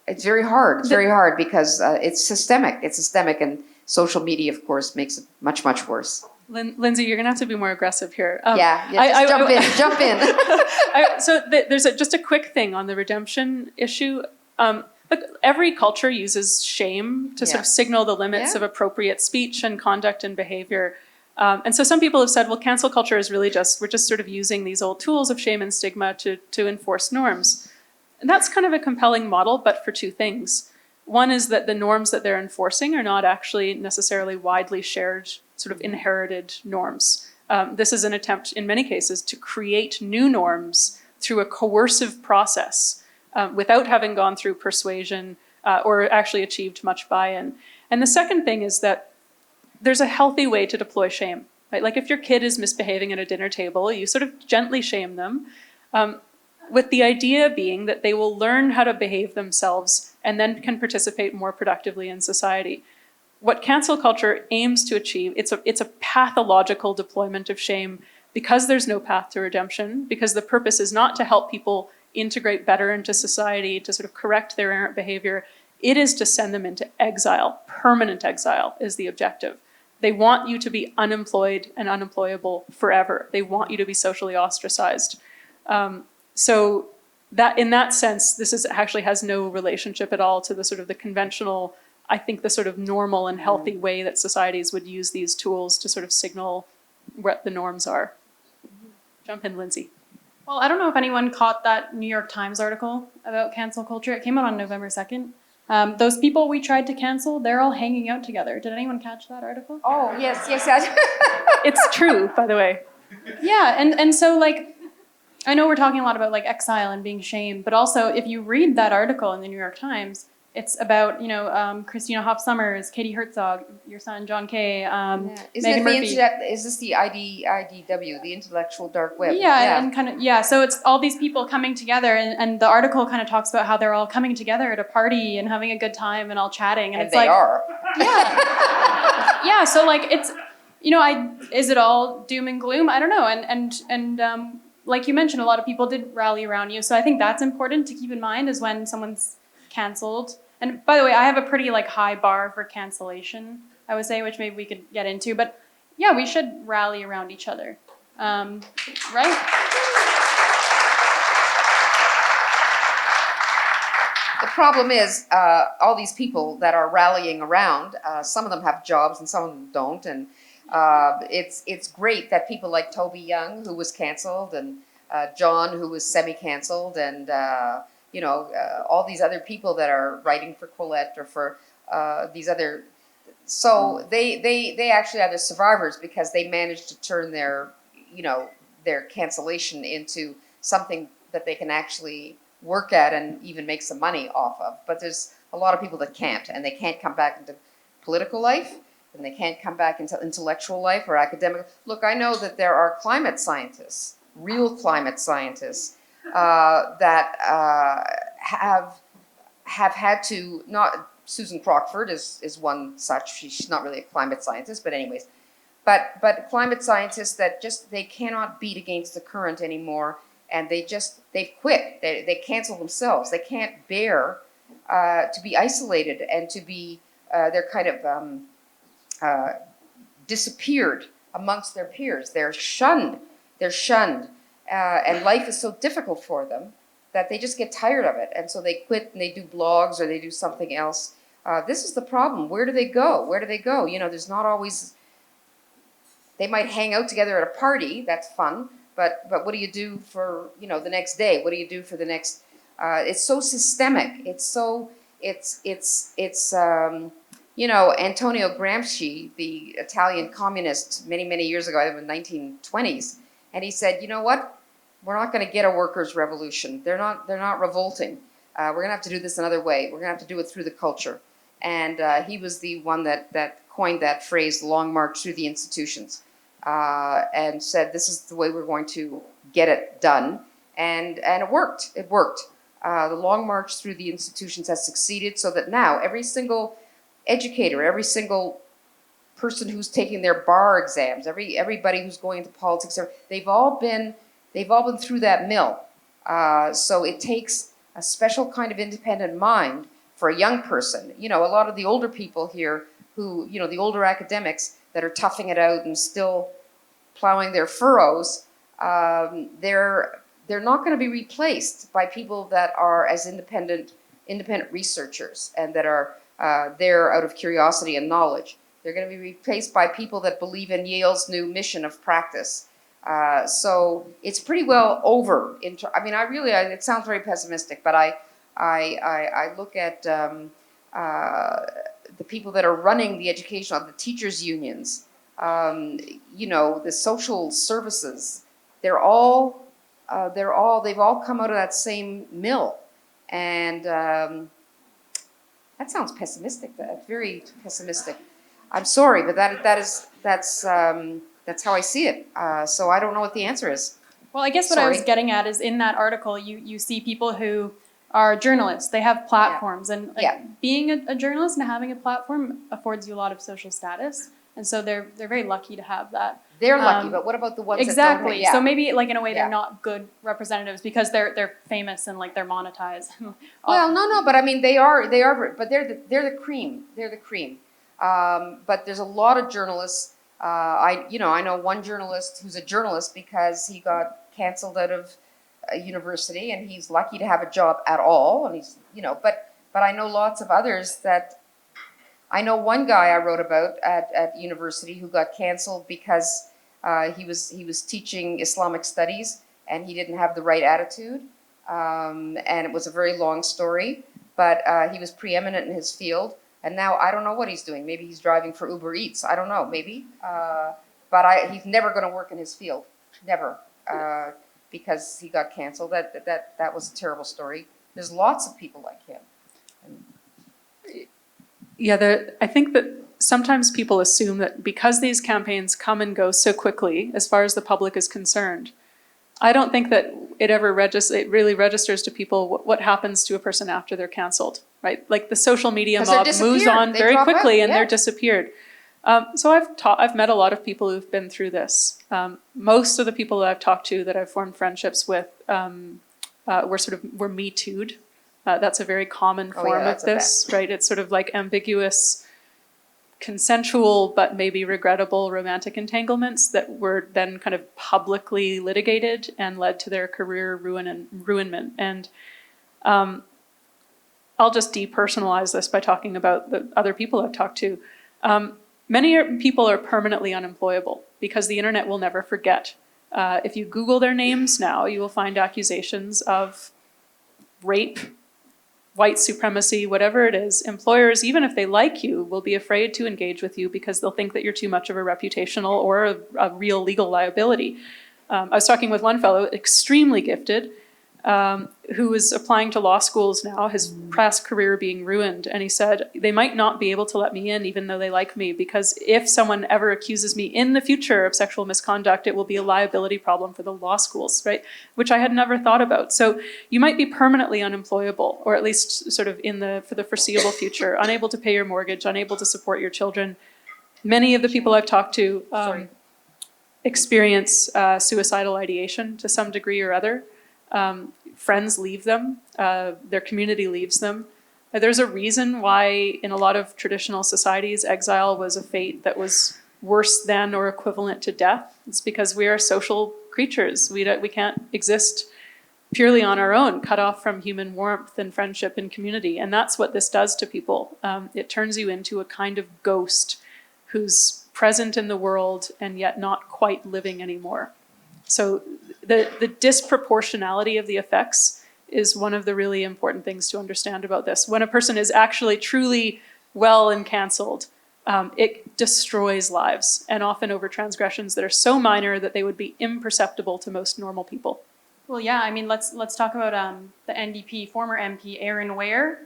It's very hard. It's very hard because it's systemic. It's systemic, and social media, of course, makes it much, much worse. Lindsay, you're gonna have to be more aggressive here. Jump in. There's just a quick thing on the redemption issue. Look, every culture uses shame to sort of signal the limits of appropriate speech and conduct and behavior. And so some people have said, well, cancel culture is really we're just sort of using these old tools of shame and stigma to enforce norms. And that's kind of a compelling model, but for two things. One is that the norms that they're enforcing are not actually necessarily widely shared, sort of inherited norms. This is an attempt, in many cases, to create new norms through a coercive process without having gone through persuasion or actually achieved much buy-in. And the second thing is that there's a healthy way to deploy shame. Right? Like if your kid is misbehaving at a dinner table, you sort of gently shame them, with the idea being that they will learn how to behave themselves and then can participate more productively in society. What cancel culture aims to achieve, it's a pathological deployment of shame because there's no path to redemption, because the purpose is not to help people integrate better into society, to sort of correct their errant behavior. It is to send them into exile. Permanent exile is the objective. They want you to be unemployed and unemployable forever. They want you to be socially ostracized. So that, in that sense, this actually has no relationship at all to the sort of the conventional, I think the sort of normal and healthy way that societies would use these tools to sort of signal what the norms are. Jump in, Lindsay. Well, I don't know if anyone caught that New York Times article about cancel culture. It came out on November 2nd. Those people we tried to cancel, they're all hanging out together. Did anyone catch that article? Oh, yes. It's true, by the way. Yeah, and so I know we're talking a lot about exile and being shamed, but also if you read that article in the New York Times, it's about Christina Hoff Sommers, Katie Herzog, your son John Kay, Megan Murphy. Is this the IDW, the intellectual dark web? And so it's all these people coming together, and the article kind of talks about how they're all coming together at a party and having a good time and all chatting, and it's they are. Yeah. So it's is it all doom and gloom? I don't know, and like you mentioned, a lot of people did rally around you, so I think that's important to keep in mind is when someone's canceled. And by the way, I have a pretty high bar for cancellation, I would say, which maybe we could get into. But yeah, we should rally around each other, right? The problem is all these people that are rallying around, some of them have jobs and some of them don't. And it's great that people like Toby Young, who was canceled, and John, who was semi-canceled, and all these other people that are writing for Quillette or for these other. So they actually are the survivors because they managed to turn their cancellation into something that they can actually work at and even make some money off of. But there's a lot of people that can't, and they can't come back into political life, and they can't come back into intellectual life or academic. Look, I know that there are climate scientists, real climate scientists, that have had to, not Susan Crockford is one such. She's not really a climate scientist, but anyways, but climate scientists that they cannot beat against the current anymore, and they've quit. They cancel themselves. They can't bear to be isolated and to be they're kind of disappeared amongst their peers. They're shunned. And life is so difficult for them that they just get tired of it. And so they quit and they do blogs or they do something else. This is the problem. Where do they go? There's not always, they might hang out together at a party. That's fun. But what do you do for, the next day? What do you do for the next, it's so systemic. It's you know, Antonio Gramsci, the Italian communist, many years ago, in the 1920s, and he said, you know what? We're not going to get a workers' revolution. They're not revolting. We're going to have to do this another way. We're going to have to do it through the culture. And he was the one that coined that phrase, long march through the institutions, and said, this is the way we're going to get it done. And it worked. It worked. The long march through the institutions has succeeded, so that now every single educator, every single person who's taking their bar exams, everybody who's going into politics, they've all been through that mill. So it takes a special kind of independent mind for a young person. You know, a lot of the older people here who, you know, the older academics that are toughing it out and still plowing their furrows, they're not going to be replaced by people that are as independent researchers and that are there out of curiosity and knowledge. They're going to be replaced by people that believe in Yale's new mission of practice. So it's pretty well over. I mean, it sounds very pessimistic, but I look at the people that are running the education, the teachers' unions, you know, the social services. They've all come out of that same mill, and that sounds pessimistic. That's very pessimistic. I'm sorry, but that's how I see it. So I don't know what the answer is. Well, I guess what I was getting at is in that article, you see people who are journalists. They have platforms, and being a journalist and having a platform affords you a lot of social status, and so they're very lucky to have that. They're lucky, but what about the ones exactly? that don't? So maybe like in a way they're not good representatives because they're famous and like they're monetized. Well, no, but I mean they are, but they're the cream. They're the cream. But there's a lot of journalists. I know one journalist who's a journalist because he got canceled out of a university, and he's lucky to have a job at all. And he's, but I know lots of others that. I know one guy I wrote about at university who got canceled because he was teaching Islamic studies and he didn't have the right attitude, and it was a very long story. But he was preeminent in his field. And now I don't know what he's doing. Maybe he's driving for Uber Eats. I don't know, maybe. But he's never going to work in his field. Never. Because he got canceled. That was a terrible story. There's lots of people like him. I think that sometimes people assume that because these campaigns come and go so quickly, as far as the public is concerned, I don't think that it really registers to people what happens to a person after they're canceled, right? Like the social media mob moves on very quickly and they're disappeared. So I've met a lot of people who've been through this. Most of the people that I've talked to that I've formed friendships with were Me Too'd. That's a very common form of this, right? It's sort of like ambiguous, consensual, but maybe regrettable romantic entanglements that were then kind of publicly litigated and led to their career ruinment. And I'll just depersonalize this by talking about the other people I've talked to. Many people are permanently unemployable because the internet will never forget. If you Google their names now, you will find accusations of rape, white supremacy, whatever it is. Employers, even if they like you, will be afraid to engage with you because they'll think that you're too much of a reputational or a real legal liability. I was talking with one fellow, extremely gifted, who is applying to law schools now, his past career being ruined. And he said, they might not be able to let me in even though they like me, because if someone ever accuses me in the future of sexual misconduct, it will be a liability problem for the law schools, right? Which I had never thought about. So you might be permanently unemployable, or at least sort of for the foreseeable future, unable to pay your mortgage, unable to support your children. Many of the people I've talked to experience suicidal ideation to some degree or other. Friends leave them, their community leaves them. There's a reason why in a lot of traditional societies, exile was a fate that was worse than or equivalent to death. It's because we are social creatures. We can't exist purely on our own, cut off from human warmth and friendship and community. And that's what this does to people. It turns you into a kind of ghost who's present in the world and yet not quite living anymore. So the disproportionality of the effects is one of the really important things to understand about this. When a person is actually truly well and canceled, it destroys lives, and often over transgressions that are so minor that they would be imperceptible to most normal people. Well, yeah, I mean, let's talk about the NDP former MP Aaron Ware.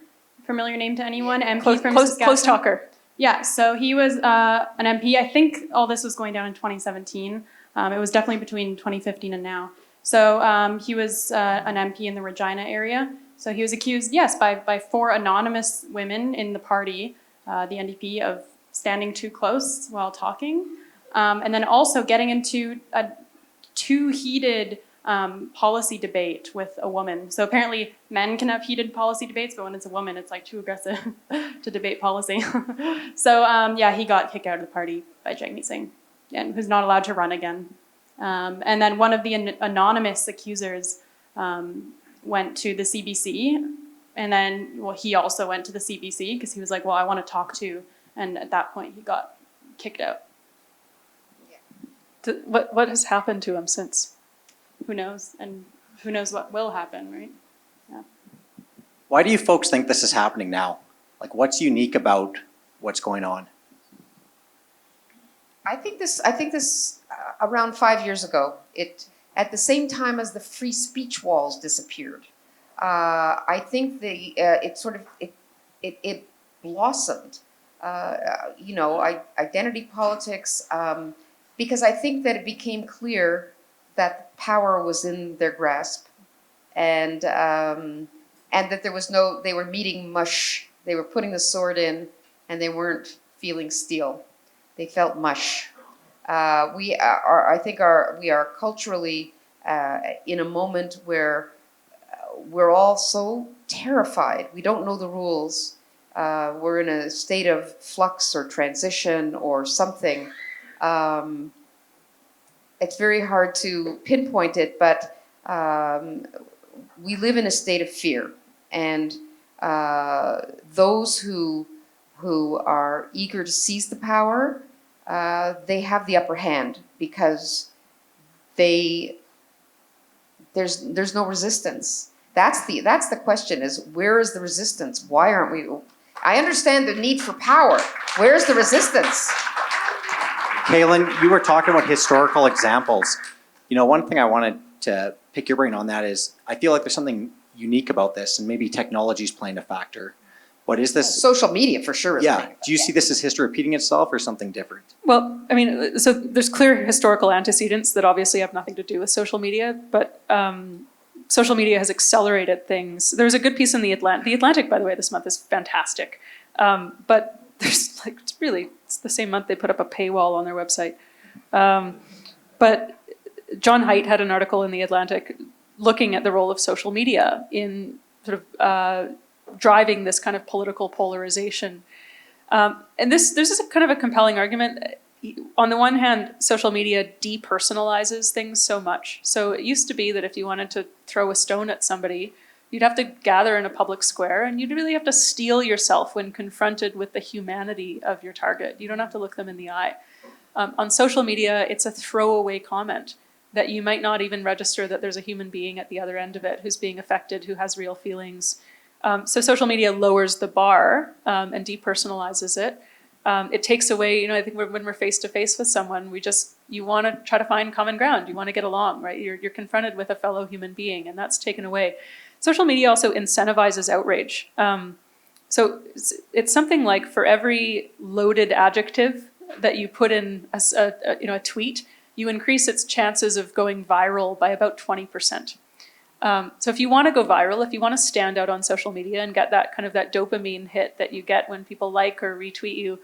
Familiar name to anyone? MP from Saskatchewan. Close talker. Yeah, so he was an MP. I think all this was going down in 2017. It was definitely between 2015 and now. So he was an MP in the Regina area. So he was accused, yes, by 4 anonymous women in the party, the NDP, of standing too close while talking, and then also getting into a too heated policy debate with a woman. So apparently men can have heated policy debates, but when it's a woman, it's like too aggressive to debate policy. So yeah, he got kicked out of the party by Jagmeet Singh, and who's not allowed to run again. And then one of the anonymous accusers went to the CBC, and then, well, he also went to the CBC because he was like, well, I want to talk to, and at that point he got kicked out. What has happened to him since? Who knows? And who knows what will happen, right? Yeah. Why do you folks think this is happening now? Like, what's unique about what's going on? I think this around 5 years ago, at the same time as the free speech walls disappeared, I think it blossomed. Identity politics, because I think that it became clear that power was in their grasp, and that they were meeting mush. They were putting the sword in, and they weren't feeling steel. They felt mush. We are culturally in a moment where we're all so terrified. We don't know the rules. We're in a state of flux or transition or something. It's very hard to pinpoint it, but we live in a state of fear, and those who are eager to seize the power, they have the upper hand because there's no resistance. That's the question: is where is the resistance? Why aren't we? I understand the need for power. Where's the resistance? Caylan, you were talking about historical examples. You know, one thing I wanted to pick your brain on that is, I feel like there's something unique about this, and maybe technology's playing a factor. What is this? Social media, for sure. Yeah. Do you see this as history repeating itself or something different? Well, I mean, so there's clear historical antecedents that obviously have nothing to do with social media, but social media has accelerated things. There was a good piece in the Atlantic. The Atlantic, by the way, this month is fantastic. But there's it's the same month they put up a paywall on their website. But John Haidt had an article in the Atlantic looking at the role of social media in sort of driving this kind of political polarization. And there's a kind of a compelling argument. On the one hand, social media depersonalizes things so much. So it used to be that if you wanted to throw a stone at somebody, you'd have to gather in a public square, and you'd really have to steel yourself when confronted with the humanity of your target. You don't have to look them in the eye. On social media, it's a throwaway comment that you might not even register that there's a human being at the other end of it who's being affected, who has real feelings. So social media lowers the bar and depersonalizes it. It takes away, I think when we're face to face with someone, you want to try to find common ground. You want to get along, right? You're confronted with a fellow human being, and that's taken away. Social media also incentivizes outrage. So it's something like for every loaded adjective that you put in a tweet, you increase its chances of going viral by about 20%. So if you want to go viral, if you want to stand out on social media and get that dopamine hit that you get when people like or retweet you,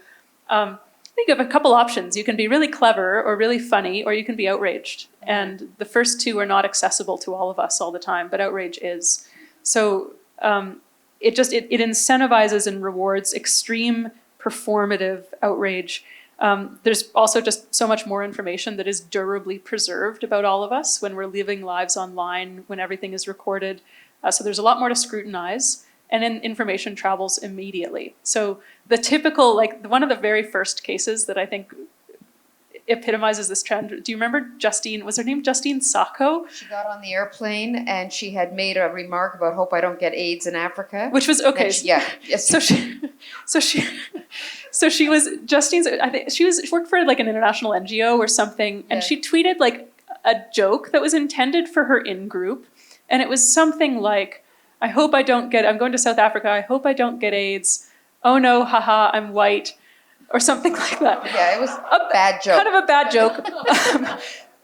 I think you have a couple options. You can be really clever or really funny, or you can be outraged. And the first two are not accessible to all of us all the time, but outrage is. So it incentivizes and rewards extreme performative outrage. There's also just so much more information that is durably preserved about all of us when we're living lives online, when everything is recorded. So there's a lot more to scrutinize, and then information travels immediately. So the typical, one of the very first cases that I think epitomizes this trend. Do you remember Justine? Was her name Justine Sacco? She got on the airplane and she had made a remark about hope I don't get AIDS in Africa. Which was okay. Yes. So she was Justine's. I think she worked for like an international NGO or something, and she tweeted like a joke that was intended for her in group, and it was something like, "I hope I don't get. I'm going to South Africa. I hope I don't get AIDS. Oh no, haha, I'm white," or something like that. Yeah, it was a bad joke. Kind of a bad joke,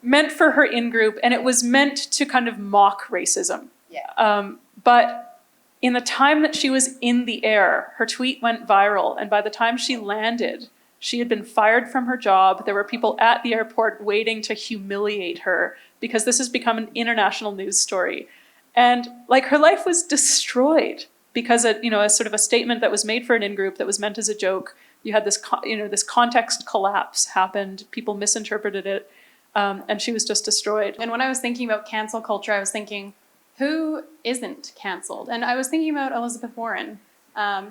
meant for her in group, and it was meant to kind of mock racism. Yeah. But in the time that she was in the air, her tweet went viral, and by the time she landed, she had been fired from her job. There were people at the airport waiting to humiliate her because this has become an international news story. And like her life was destroyed because a sort of a statement that was made for an in-group that was meant as a joke, you had this this context collapse happened, people misinterpreted it, and she was just destroyed. And when I was thinking about cancel culture, I was thinking, who isn't canceled? And I was thinking about Elizabeth Warren,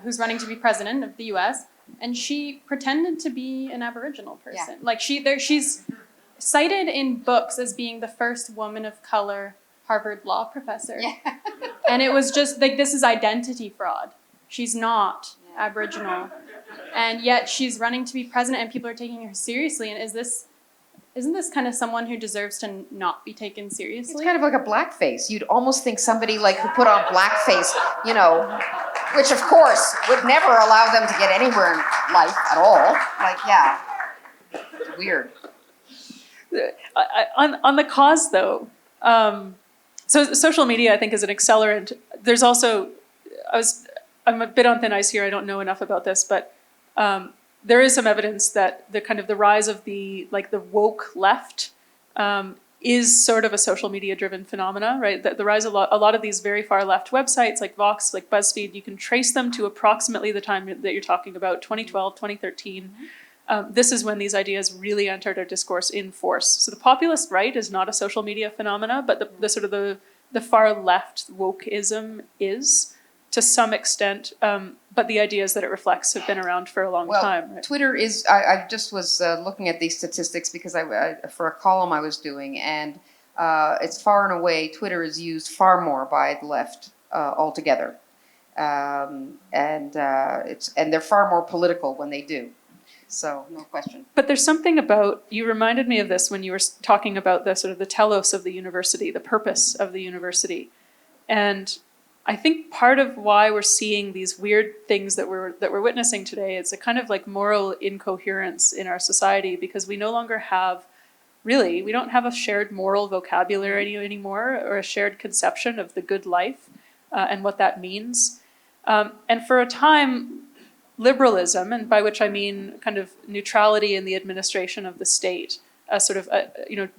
who's running to be president of the US, and she pretended to be an Aboriginal person. Yeah. Like she's cited in books as being the first woman of color Harvard law professor. Yeah. And it was just like, this is identity fraud. She's not Aboriginal. And yet she's running to be president and people are taking her seriously. And isn't this kind of someone who deserves to not be taken seriously? It's kind of like a blackface. You'd almost think somebody like who put on blackface, which of course would never allow them to get anywhere in life at all. Like, yeah, it's weird. On the cause though, so social media I think is an accelerant. There's also, I'm a bit on thin ice here, I don't know enough about this, but there is some evidence that the rise of the woke left is sort of a social media driven phenomena, right? The rise of a lot of these very far left websites like Vox, like BuzzFeed, you can trace them to approximately the time that you're talking about, 2012, 2013. This is when these ideas really entered our discourse in force. So the populist right is not a social media phenomena, but the sort of the far left wokeism is to some extent. But the ideas that it reflects have been around for a long time. Right? Twitter is, I just was looking at these statistics because I for a column I was doing, and it's far and away, Twitter is used far more by the left altogether. And they're far more political when they do. So, no question. But there's something about, you reminded me of this when you were talking about the sort of the telos of the university, the purpose of the university. And I think part of why we're seeing these weird things that we're witnessing today, it's a kind of like moral incoherence in our society because we no longer have, we don't have a shared moral vocabulary anymore or a shared conception of the good life and what that means. And for a time, liberalism, and by which I mean kind of neutrality in the administration of the state, a sort of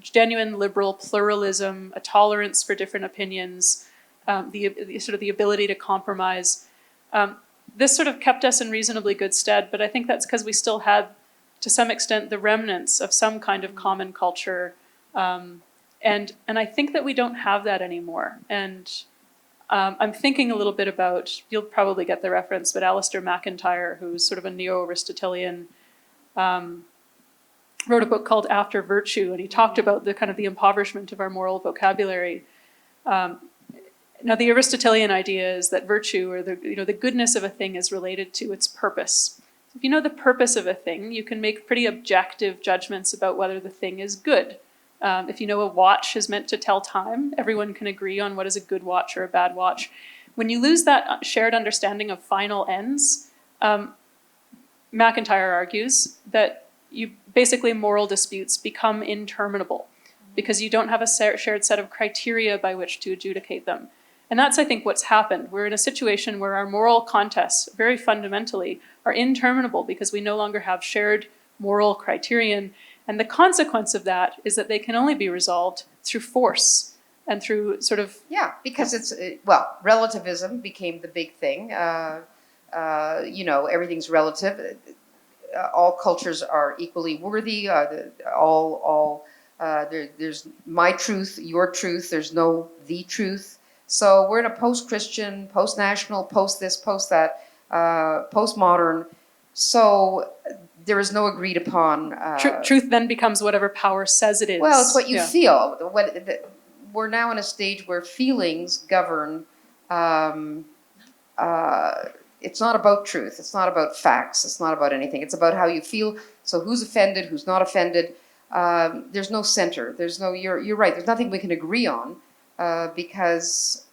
genuine liberal pluralism, a tolerance for different opinions, the ability to compromise. This sort of kept us in reasonably good stead, but I think that's because we still had, to some extent, the remnants of some kind of common culture, and I think that we don't have that anymore. And I'm thinking a little bit about, you'll probably get the reference, but Alistair MacIntyre, who's sort of a neo-Aristotelian, wrote a book called After Virtue, and he talked about the kind of the impoverishment of our moral vocabulary. Now, the Aristotelian idea is that virtue, or the goodness of a thing, is related to its purpose. If you know the purpose of a thing, you can make pretty objective judgments about whether the thing is good. If you know a watch is meant to tell time, everyone can agree on what is a good watch or a bad watch. When you lose that shared understanding of final ends, MacIntyre argues that basically moral disputes become interminable because you don't have a shared set of criteria by which to adjudicate them. And that's, I think, what's happened. We're in a situation where our moral contests, very fundamentally, are interminable because we no longer have shared moral criterion. And the consequence of that is that they can only be resolved through force and through sort of... Yeah, because it's, relativism became the big thing. Everything's relative. All cultures are equally worthy. There's my truth, your truth. There's no the truth. So we're in a post-Christian, post-national, post-this, post-that, postmodern. So there is no agreed upon. Truth then becomes whatever power says it is. Well, it's what you Yeah. feel. We're now in a stage where feelings govern. It's not about truth. It's not about facts. It's not about anything. It's about how you feel. So who's offended? Who's not offended? There's no center. There's no. You're right. There's nothing we can agree on because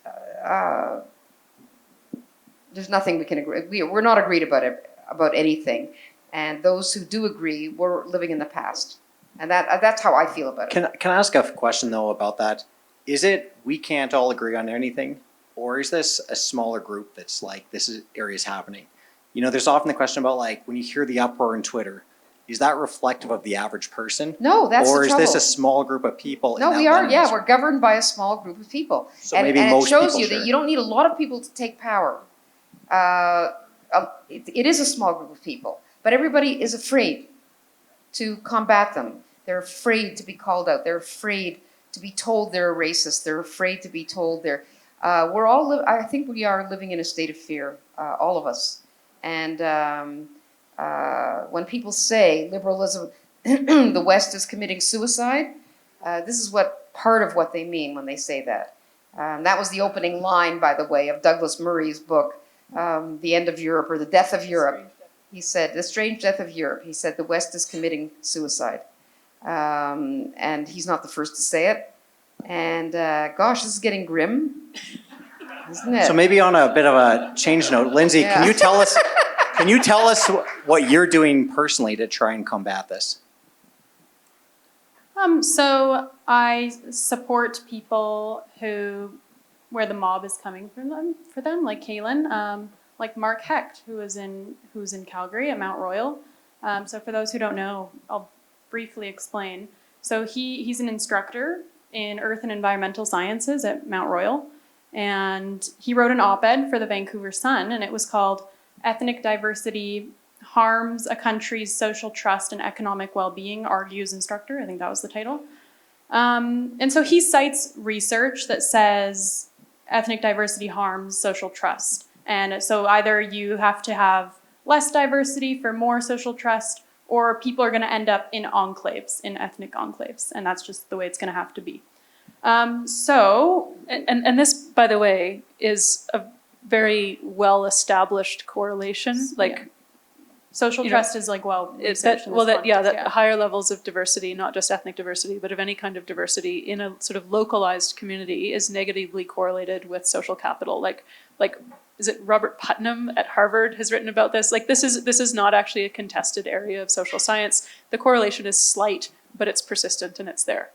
there's nothing we can agree. We're not agreed about anything. And those who do agree, we're living in the past. And that's how I feel about it. Can I ask a question though about that? Is it we can't all agree on anything? Or is this a smaller group that's like, area is happening? You know, there's often the question about like, when you hear the uproar on Twitter, is that reflective of the average person? No, that's the Or is trouble. this a small group of people? No, we are. Yeah, we're governed by a small group of people. So and maybe and most it shows people you share. that you don't need a lot of people to take power. It is a small group of people, but everybody is afraid to combat them. They're afraid to be called out. They're afraid to be told they're a racist. They're afraid to be told they're. I think we are living in a state of fear, all of us. And when people say liberalism, the West is committing suicide, this is part of what they mean when they say that. That was the opening line, by the way, of Douglas Murray's book, The End of Europe, or The Death of Europe. He said, The Strange Death of Europe. He said, the West is committing suicide. And he's not the first to say it. And gosh, this is getting grim, isn't it? So maybe on a bit of a change note, Lindsay, Yeah. can you tell us what you're doing personally to try and combat this? So I support people where the mob is coming for them, like Caylan, like Mark Hecht, who's in Calgary at Mount Royal. So for those who don't know, I'll briefly explain. So he's an instructor in Earth and Environmental Sciences at Mount Royal, and he wrote an op-ed for the Vancouver Sun, and it was called "Ethnic Diversity Harms a Country's Social Trust and Economic Well-Being, Argues Instructor." I think that was the title. And so he cites research that says ethnic diversity harms social trust. And so either you have to have less diversity for more social trust, or people are going to end up in enclaves, in ethnic enclaves. And that's just the way it's going to have to be. And this, by the way, is a very well-established correlation. Like, social you know, trust is like, researched in this context, higher levels of diversity, not just ethnic diversity, but of any kind of diversity in a sort of localized community is negatively correlated with social capital. Like, is it Robert Putnam at Harvard has written about this? Like, this is not actually a contested area of social science. The correlation is slight, but it's persistent and it's there.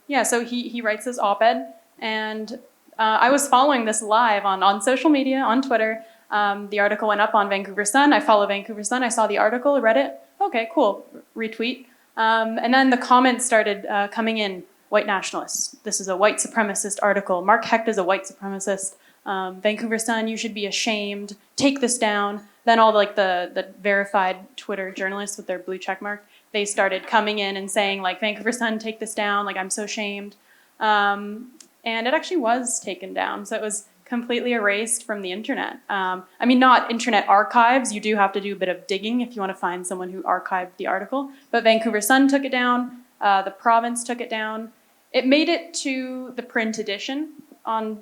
Yeah, so he writes this op-ed, and I was following this live on social media, on Twitter. The article went up on Vancouver Sun. I follow Vancouver Sun. I saw the article, read it. Okay, cool, retweet. And then the comments started coming in. White nationalists. This is a white supremacist article. Mark Hecht is a white supremacist. Vancouver Sun, you should be ashamed. Take this down. Then all the verified Twitter journalists with their blue check mark, they started coming in and saying like, Vancouver Sun, take this down. Like, I'm so shamed. And it actually was taken down. So it was completely erased from the internet. I mean, not internet archives. You do have to do a bit of digging if you want to find someone who archived the article. But Vancouver Sun took it down. The province took it down. It made it to the print edition on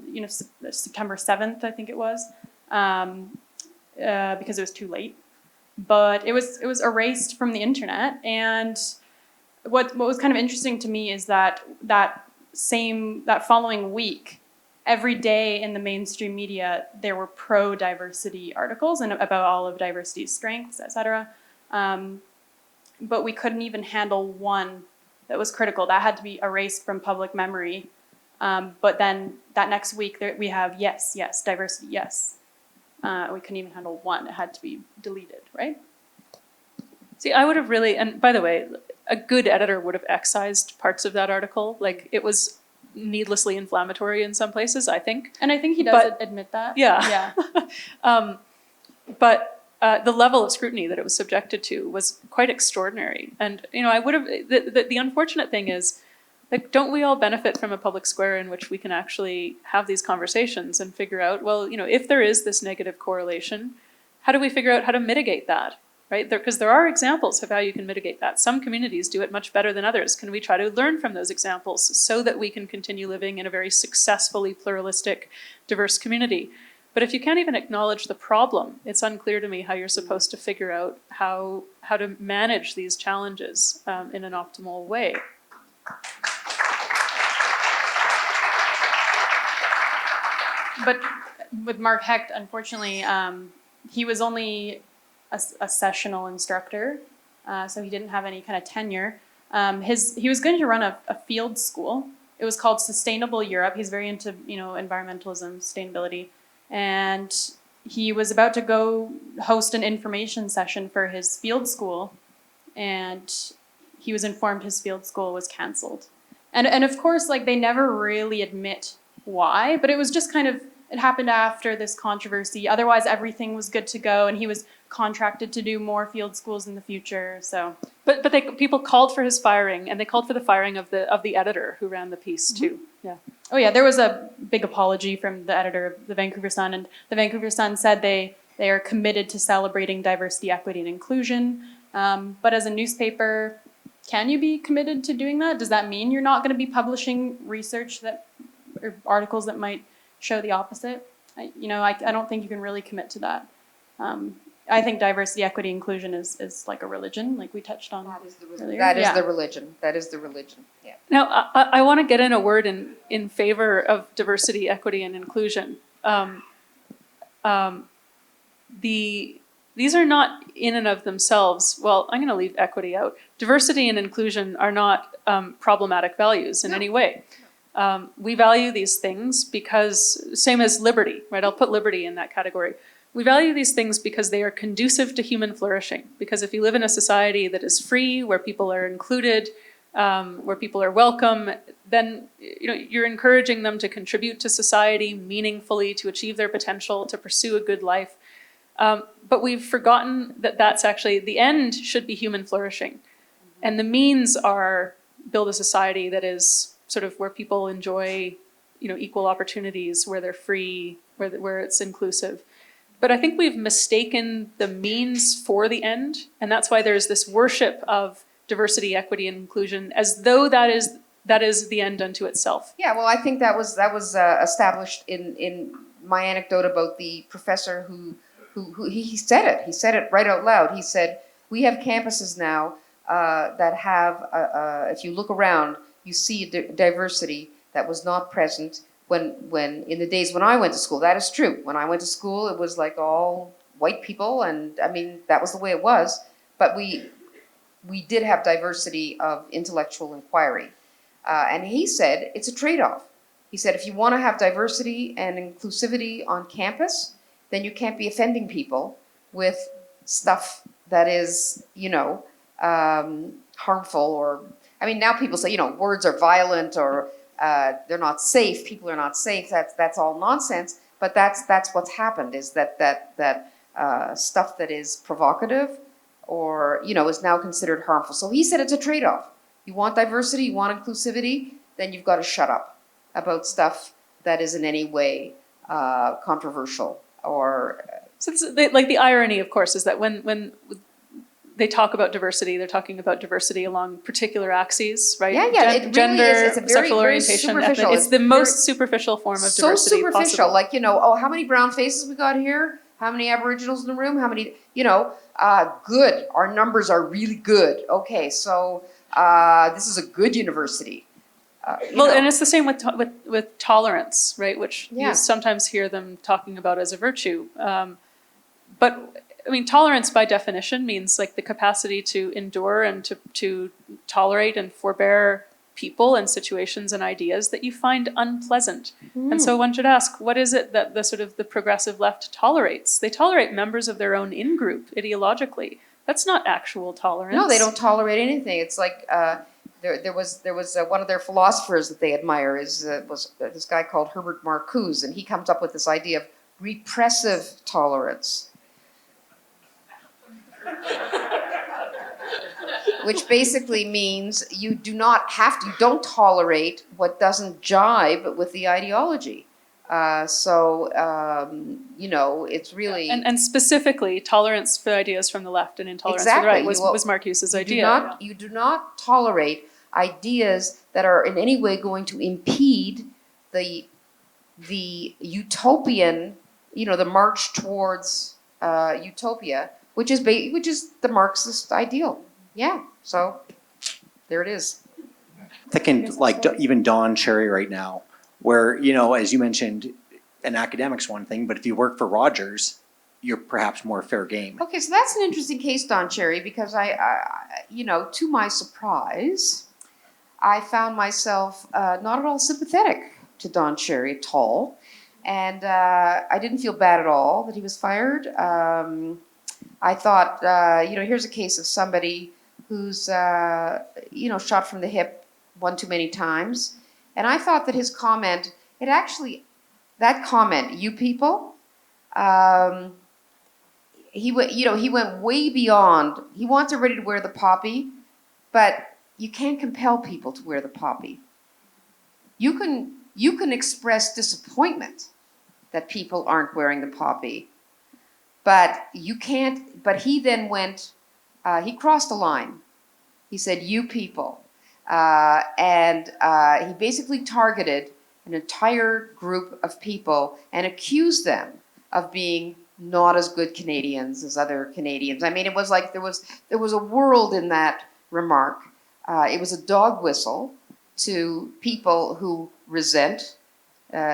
September 7th, I think it was, because it was too late. But it was erased from the internet. And what was kind of interesting to me is that following week, every day in the mainstream media, there were pro-diversity articles and about all of diversity's strengths, etc. But we couldn't even handle one that was critical. That had to be erased from public memory. But then that next week, we have yes, diversity, yes. We couldn't even handle one. It had to be deleted, right? See, I would have really, and by the way, a good editor would have excised parts of that article. Like, it was needlessly inflammatory in some places, I think. And I think he does admit that. Yeah. But the level of scrutiny that it was subjected to was quite extraordinary. And, I would have, the unfortunate thing is, like, don't we all benefit from a public square in which we can actually have these conversations and figure out, well, if there is this negative correlation, how do we figure out how to mitigate that? right? Because there are examples of how you can mitigate that. Some communities do it much better than others. Can we try to learn from those examples so that we can continue living in a very successfully pluralistic, diverse community? But if you can't even acknowledge the problem, it's unclear to me how you're supposed to figure out how to manage these challenges in an optimal way. But with Mark Hecht, unfortunately, he was only a sessional instructor, so he didn't have any kind of tenure. He was going to run a field school. It was called Sustainable Europe. He's very into environmentalism, sustainability, and he was about to go host an information session for his field school, and he was informed his field school was canceled. And of course, like, they never really admit why, but it was just kind of, it happened after this controversy. Otherwise, everything was good to go, and he was contracted to do more field schools in the future. So, but people called for his firing, and they called for the firing of the editor who ran the piece too. Yeah. Oh yeah, there was a big apology from the editor of the Vancouver Sun, and the Vancouver Sun said they are committed to celebrating diversity, equity, and inclusion. But as a newspaper, can you be committed to doing that? Does that mean you're not going to be publishing research or articles that might show the opposite? I don't think you can really commit to that. I think diversity, equity, inclusion is like a religion, like we touched on earlier. That is the religion. That is the religion. Yeah. Now, I want to get in a word in favor of diversity, equity, and inclusion. These are not in and of themselves, well, I'm going to leave equity out. Diversity and inclusion are not problematic values in any way. We value these things because, same as liberty, right? I'll put liberty in that category. We value these things because they are conducive to human flourishing. Because if you live in a society that is free, where people are included, where people are welcome, then you're encouraging them to contribute to society meaningfully, to achieve their potential, to pursue a good life. But we've forgotten that that's actually, the end should be human flourishing. And the means are build a society that is sort of where people enjoy, equal opportunities, where they're free, where it's inclusive. But I think we've mistaken the means for the end, and that's why there's this worship of diversity, equity, and inclusion, as though that is the end unto itself. Yeah, well, I think that was established in my anecdote about the professor who he said it. He said it right out loud. He said, "We have campuses now that have, if you look around, you see diversity that was not present when in the days when I went to school." That is true. When I went to school, it was like all white people, and I mean, that was the way it was. But we did have diversity of intellectual inquiry. And he said it's a trade-off. He said if you want to have diversity and inclusivity on campus, then you can't be offending people with stuff that is, harmful, or, I mean, now people say, words are violent, or they're not safe, people are not safe. That's all nonsense. But that's what's happened, is that stuff that is provocative or, is now considered harmful. So he said it's a trade-off. You want diversity, you want inclusivity, then you've got to shut up about stuff that is in any way controversial or... So like the irony, of course, is that when they talk about diversity, they're talking about diversity along particular axes, right? Yeah, it really gender, is. It's a very, sexual very orientation, superficial. it's the most superficial form of diversity so superficial, possible. like, how many brown faces we got here? How many Aboriginals in the room? How many, good. Our numbers are really good. Okay, so this is a good university. And it's the same with tolerance, right? Which you sometimes hear them talking about as a virtue. But I mean, tolerance by definition means like the capacity to endure and to tolerate and forbear people and situations and ideas that you find unpleasant. And so one should ask, what is it that the progressive left tolerates? They tolerate members of their own in-group ideologically. That's not actual tolerance. No, they don't tolerate anything. It's like there was one of their philosophers that they admire was this guy called Herbert Marcuse, and he comes up with this idea of repressive tolerance. Which basically means you don't tolerate what doesn't jibe with the ideology. It's really. And specifically, tolerance for ideas from the left and intolerance for the Exactly. right was Marcuse's idea. You do not tolerate ideas that are in any way going to impede the utopian, the march towards utopia, which is the Marxist ideal. Yeah. So there it is. Thinking like even Don Cherry right now, where, as you mentioned, an academic's one thing, but if you work for Rogers, you're perhaps more fair game. Okay, so that's an interesting case, Don Cherry, because I to my surprise, I found myself not at all sympathetic to Don Cherry at all, and I didn't feel bad at all that he was fired. I thought, here's a case of somebody who's, shot from the hip one too many times, and I thought that his comment, that comment, you people, he went way beyond. He wants everybody to wear the poppy, but you can't compel people to wear the poppy. You can express disappointment that people aren't wearing the poppy, but you can't. But he then went. He crossed a line. He said, "You people," and he basically targeted an entire group of people and accused them of being not as good Canadians as other Canadians. I mean, it was like there was a world in that remark. It was a dog whistle to people who resent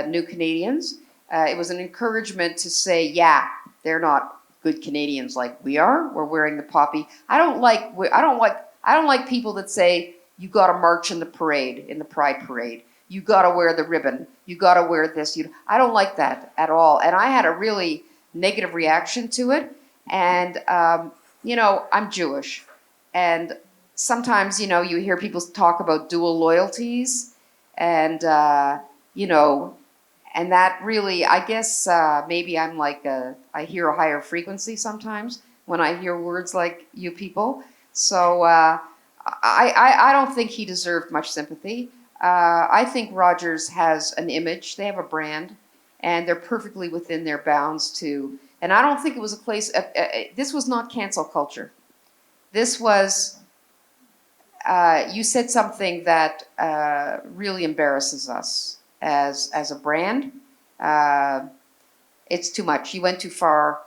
new Canadians. It was an encouragement to say, yeah, they're not good Canadians like we are. We're wearing the poppy. I don't like people that say you got to march in the parade, in the Pride Parade. You got to wear the ribbon. You got to wear this. I don't like that at all. And I had a really negative reaction to it. And, I'm Jewish. And sometimes, you hear people talk about dual loyalties. And, and that really, I guess, maybe I'm like I hear a higher frequency sometimes when I hear words like you people. So I don't think he deserved much sympathy. I think Rogers has an image. They have a brand, and they're perfectly within their bounds too. And I don't think it was a place. This was not cancel culture. This was. You said something that really embarrasses us as a brand. It's too much. You went too far.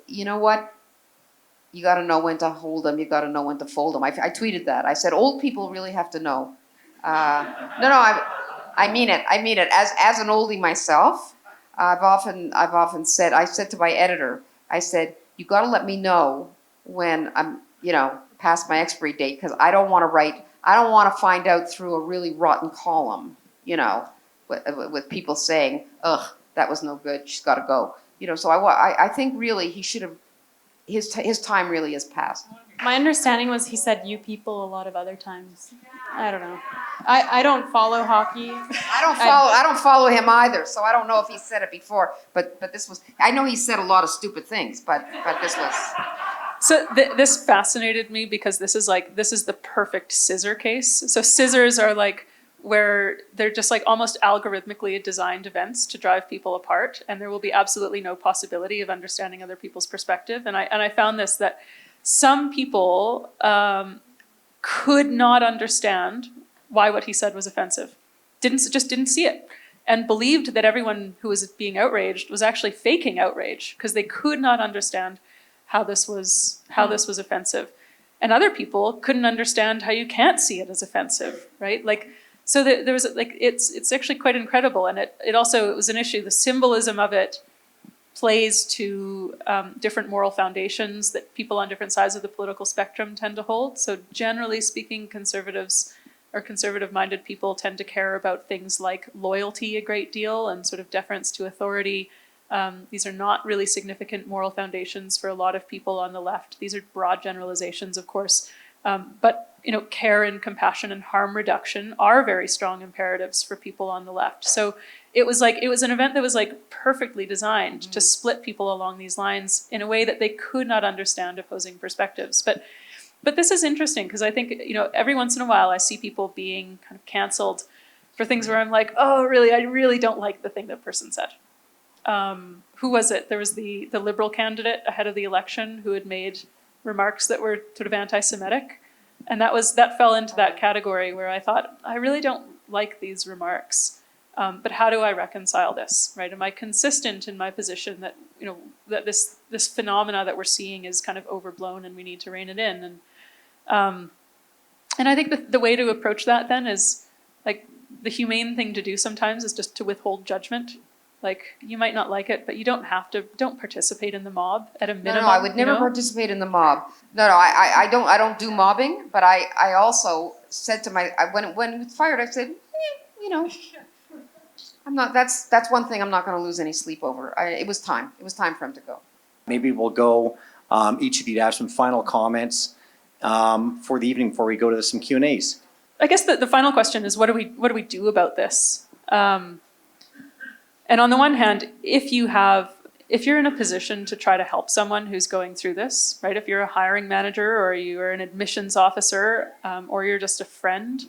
You know what? You got to know when to hold them. You got to know when to fold them. I tweeted that. I said old people really have to know. I mean it. I mean it. As an oldie myself, I've often said. I said to my editor, I said, you got to let me know when I'm, past my expiry date, because I don't want to write. I don't want to find out through a really rotten column, with people saying, ugh, that was no good. She's got to go. So I think really he should have. His time really has passed. My understanding was he said "you people" a lot of other times. I don't know. I don't follow hockey. I don't follow him either, so I don't know if he said it before. But this was. I know he said a lot of stupid things, but this was. So this fascinated me because this is the perfect scissor case. So scissors are like where they're just like almost algorithmically designed events to drive people apart, and there will be absolutely no possibility of understanding other people's perspective. And I found this, that some people could not understand why what he said was offensive, just didn't see it, and believed that everyone who was being outraged was actually faking outrage because they could not understand how this was offensive. And other people couldn't understand how you can't see it as offensive, right? So there was it's actually quite incredible, and it was an issue. The symbolism of it plays to different moral foundations that people on different sides of the political spectrum tend to hold. So generally speaking, conservatives or conservative-minded people tend to care about things like loyalty a great deal and sort of deference to authority. These are not really significant moral foundations for a lot of people on the left. These are broad generalizations, of course. But care and compassion and harm reduction are very strong imperatives for people on the left. So it was an event that was perfectly designed to split people along these lines in a way that they could not understand opposing perspectives. But this is interesting because I think every once in a while I see people being kind of canceled for things where I'm like, oh, really, I really don't like the thing that person said. Who was it? There was the Liberal candidate ahead of the election who had made remarks that were sort of anti-Semitic. And that fell into that category where I thought, I really don't like these remarks. But how do I reconcile this, right? Am I consistent in my position that, that this phenomena that we're seeing is kind of overblown and we need to rein it in? And I think the way to approach that then is, like, the humane thing to do sometimes is just to withhold judgment. Like, you might not like it, but you don't participate in the mob at a minimum. No, I would never participate in the mob. No, I don't do mobbing, but I also said to when it was fired, I said, I'm not, that's one thing I'm not going to lose any sleep over. It was time for him to go. Maybe we'll go, each of you to have some final comments for the evening before we go to some Q&As. I guess the final question is, what do we do about this? And on the one hand, if you're in a position to try to help someone who's going through this, right? If you're a hiring manager or you're an admissions officer, or you're just a friend,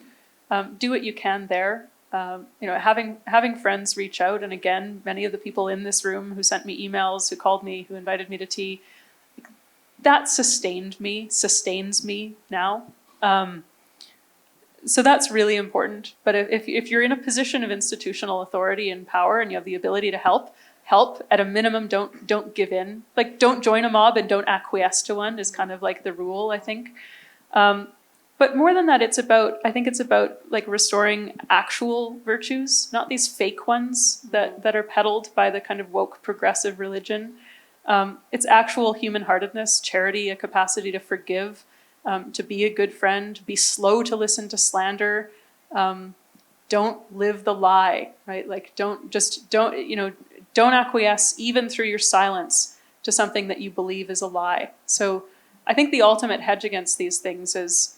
do what you can there. Having friends reach out, and again, many of the people in this room who sent me emails, who called me, who invited me to tea, that sustains me now. So that's really important. But if you're in a position of institutional authority and power and you have the ability to help, at a minimum, don't give in. Like, don't join a mob and don't acquiesce to one is kind of like the rule, I think. But more than that, I think it's about like restoring actual virtues, not these fake ones that are peddled by the kind of woke progressive religion. It's actual human-heartedness, charity, a capacity to forgive, to be a good friend, be slow to listen to slander, don't live the lie, right? Like, don't acquiesce even through your silence to something that you believe is a lie. So I think the ultimate hedge against these things is,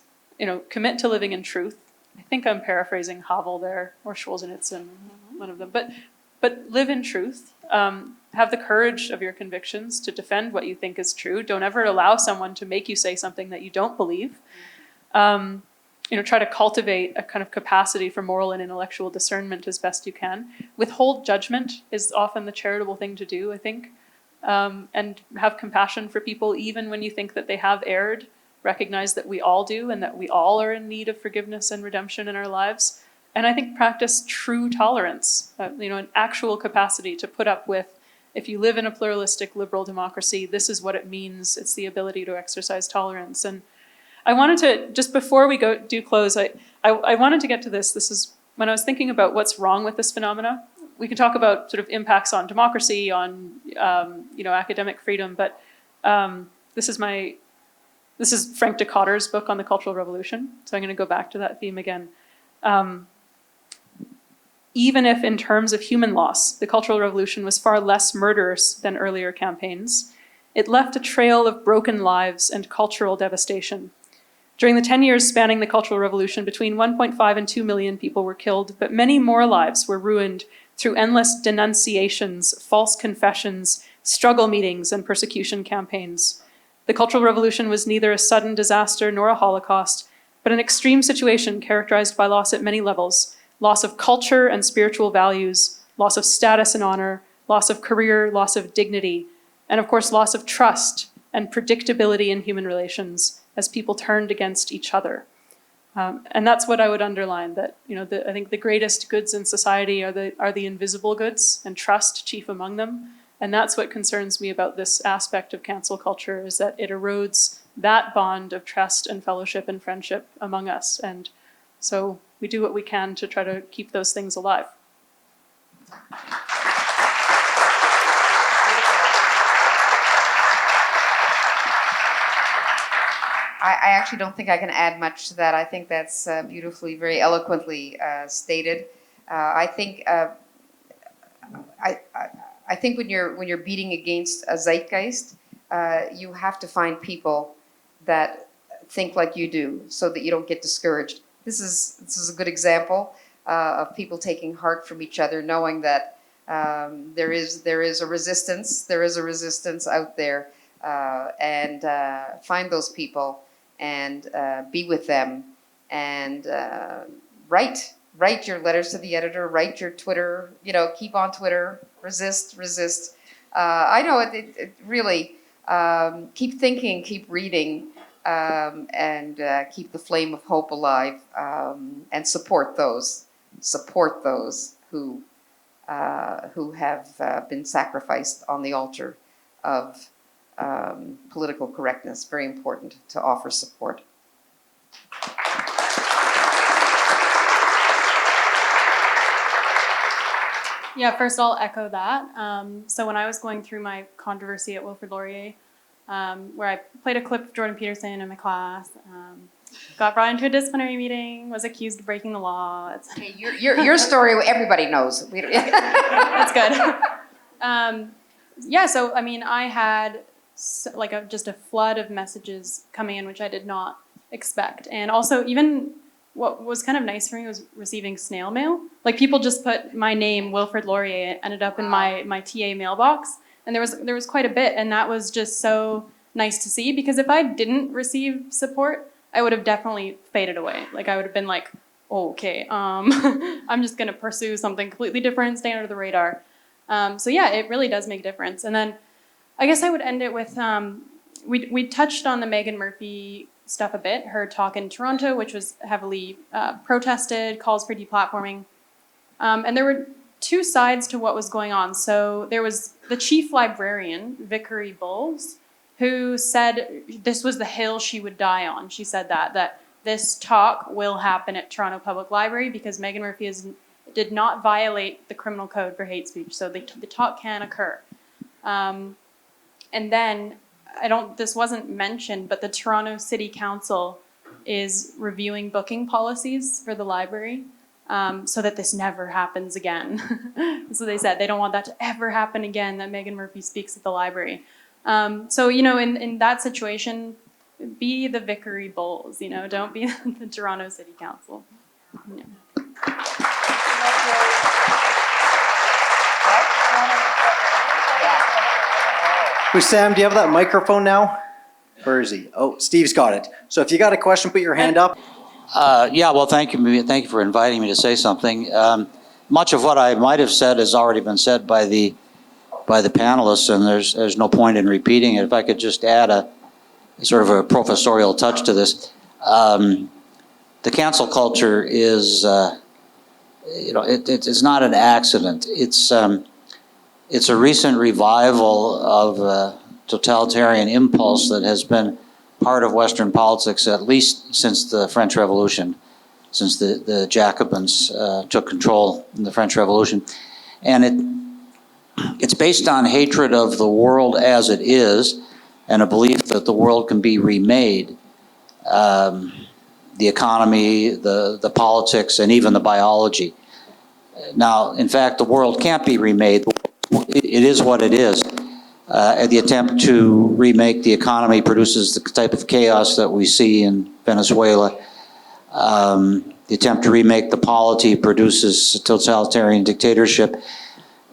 commit to living in truth. I think I'm paraphrasing Havel there, or Solzhenitsyn, one of them, but live in truth. Have the courage of your convictions to defend what you think is true. Don't ever allow someone to make you say something that you don't believe. Try to cultivate a kind of capacity for moral and intellectual discernment as best you can. Withhold judgment is often the charitable thing to do, I think. And have compassion for people even when you think that they have erred. Recognize that we all do and that we all are in need of forgiveness and redemption in our lives. And I think practice true tolerance, an actual capacity to put up with, if you live in a pluralistic liberal democracy, this is what it means. It's the ability to exercise tolerance. And I wanted to, just before we close, I wanted to get to this. This is when I was thinking about what's wrong with this phenomena. We can talk about sort of impacts on democracy, on academic freedom, but this is Frank Decotter's book on the Cultural Revolution. So I'm going to go back to that theme again. Even if in terms of human loss, the Cultural Revolution was far less murderous than earlier campaigns, it left a trail of broken lives and cultural devastation. During the 10 years spanning the Cultural Revolution, between 1.5 and 2 million people were killed, but many more lives were ruined through endless denunciations, false confessions, struggle meetings, and persecution campaigns. The Cultural Revolution was neither a sudden disaster nor a Holocaust, but an extreme situation characterized by loss at many levels: loss of culture and spiritual values, loss of status and honor, loss of career, loss of dignity, and of course, loss of trust and predictability in human relations as people turned against each other. And that's what I would underline, that I think the greatest goods in society are the invisible goods, and trust chief among them. And that's what concerns me about this aspect of cancel culture, is that it erodes that bond of trust and fellowship and friendship among us. And so we do what we can to try to keep those things alive. I actually don't think I can add much to that. I think that's beautifully, very eloquently stated. I think when you're beating against a zeitgeist, you have to find people that think like you do, so that you don't get discouraged. This is a good example of people taking heart from each other, knowing that there is a resistance. There is a resistance out there, and find those people and be with them and write write your letters to the editor, write your Twitter, keep on Twitter, resist. I know it really, keep thinking, keep reading, and keep the flame of hope alive, and support those who have been sacrificed on the altar of political correctness. Very important to offer support. Yeah, first I'll echo that. So when I was going through my controversy at Wilfrid Laurier, where I played a clip of Jordan Peterson in my class, got brought into a disciplinary meeting, was accused of breaking the law. Okay, your story, everybody knows. That's good. Yeah, so I mean, I had just a flood of messages coming in, which I did not expect. And also, even what was kind of nice for me was receiving snail mail. Like, people just put my name, Wilfrid Laurier, ended up in my TA mailbox. And there was quite a bit, and that was just so nice to see, because if I didn't receive support, I would have definitely faded away. Like, I would have been like, oh, okay, I'm just gonna pursue something completely different, stay under the radar. So yeah, it really does make a difference. And then I guess I would end it with, we touched on the Meghan Murphy stuff a bit, her talk in Toronto, which was heavily protested, calls for deplatforming. And there were two sides to what was going on. So there was the chief librarian, Vickery Bowles, who said this was the hill she would die on. She said that this talk will happen at Toronto Public Library because Meghan Murphy did not violate the criminal code for hate speech. So the talk can occur. And then, this wasn't mentioned, but the Toronto City Council is reviewing booking policies for the library, so that this never happens again. So they said they don't want that to ever happen again, that Meghan Murphy speaks at the library. So, in that situation, be the Vickery Bowles, don't be the Toronto City Council. Yeah. Sam, do you have that microphone now? Where is he? Oh, Steve's got it. So if you got a question, put your hand up. Yeah, well, thank you. Thank you for inviting me to say something. Much of what I might have said has already been said by the panelists, and there's no point in repeating it. If I could just add a sort of a professorial touch to this. The cancel culture is, it's not an accident. It's a recent revival of a totalitarian impulse that has been part of Western politics at least since the French Revolution, since the Jacobins took control in the French Revolution. And it's based on hatred of the world as it is and a belief that the world can be remade. The economy, the politics, and even the biology. Now, in fact, the world can't be remade. It is what it is. The attempt to remake the economy produces the type of chaos that we see in Venezuela. The attempt to remake the polity produces totalitarian dictatorship.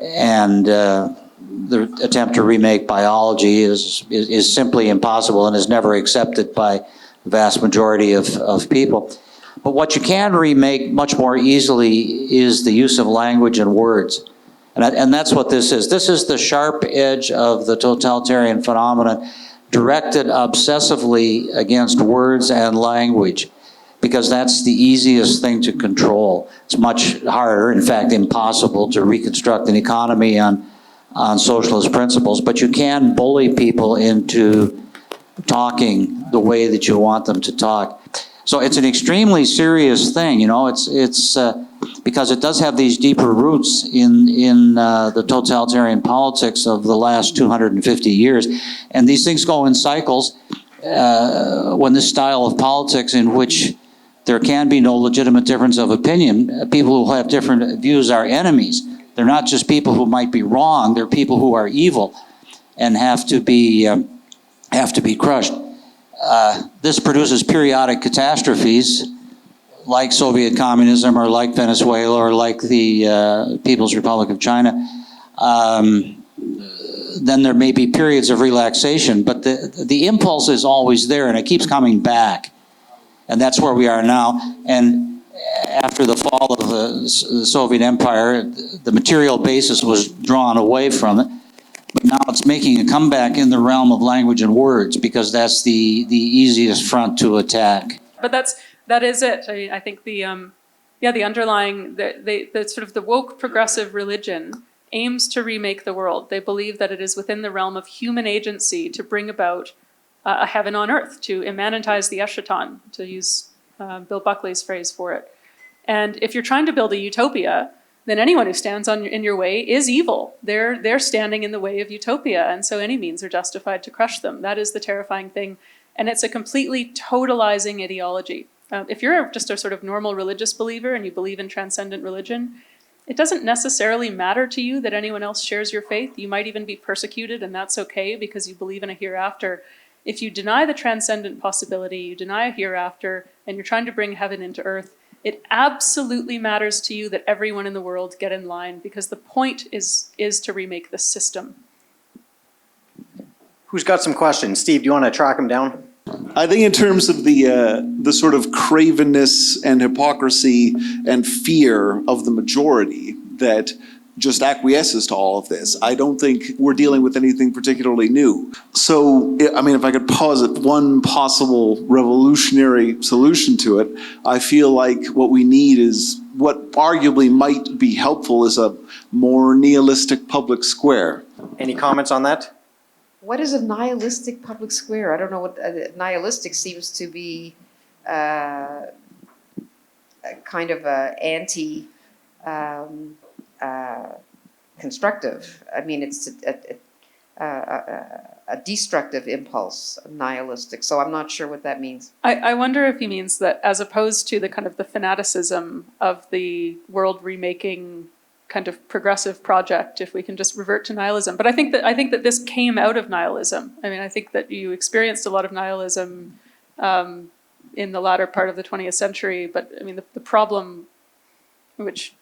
And the attempt to remake biology is simply impossible and is never accepted by the vast majority of people. But what you can remake much more easily is the use of language and words. And that's what this is. This is the sharp edge of the totalitarian phenomenon directed obsessively against words and language, because that's the easiest thing to control. It's much harder, in fact, impossible to reconstruct an economy on socialist principles, but you can bully people into talking the way that you want them to talk. So it's an extremely serious thing, it's because it does have these deeper roots in the totalitarian politics of the last 250 years. And these things go in cycles. When this style of politics in which there can be no legitimate difference of opinion, people who have different views are enemies. They're not just people who might be wrong, they're people who are evil and have to be crushed. This produces periodic catastrophes like Soviet communism or like Venezuela or like the People's Republic of China. Then there may be periods of relaxation, but the impulse is always there and it keeps coming back. And that's where we are now. And after the fall of the Soviet Empire, the material basis was drawn away from it. But now it's making a comeback in the realm of language and words because that's the easiest front to attack. But that is it. I mean, I think the underlying, the sort of the woke progressive religion aims to remake the world. They believe that it is within the realm of human agency to bring about a heaven on earth, to immanentize the eschaton, to use Bill Buckley's phrase for it. And if you're trying to build a utopia, then anyone who stands in your way is evil. They're standing in the way of utopia, and so any means are justified to crush them. That is the terrifying thing, and it's a completely totalizing ideology. If you're just a sort of normal religious believer and you believe in transcendent religion, it doesn't necessarily matter to you that anyone else shares your faith. You might even be persecuted, and that's okay because you believe in a hereafter. If you deny the transcendent possibility, you deny a hereafter, and you're trying to bring heaven into earth, it absolutely matters to you that everyone in the world get in line, because the point is to remake the system. Who's got some questions? Steve, do you want to track them down? I think in terms of the sort of cravenness and hypocrisy and fear of the majority that just acquiesces to all of this, I don't think we're dealing with anything particularly new. So, I mean, if I could posit one possible revolutionary solution to it, I feel like what we need is what arguably might be helpful is a more nihilistic public square. Any comments on that? What is a nihilistic public square? I don't know what nihilistic seems to be a kind of a anti constructive. I mean, it's a destructive impulse, nihilistic. So I'm not sure what that means. I wonder if he means that as opposed to the kind of the fanaticism of the world remaking kind of progressive project, if we can just revert to nihilism. But I think that this came out of nihilism. I mean, I think that you experienced a lot of nihilism in the latter part of the 20th century. But I mean, the problem which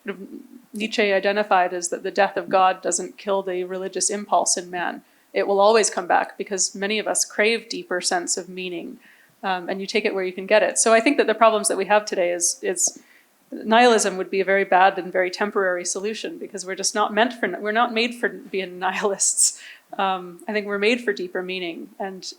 Nietzsche identified is that the death of God doesn't kill the religious impulse in man. It will always come back because many of us crave deeper sense of meaning, and you take it where you can get it. So I think that the problems that we have today is nihilism would be a very bad and very temporary solution because we're just not we're not made for being nihilists. I think we're made for deeper meaning, and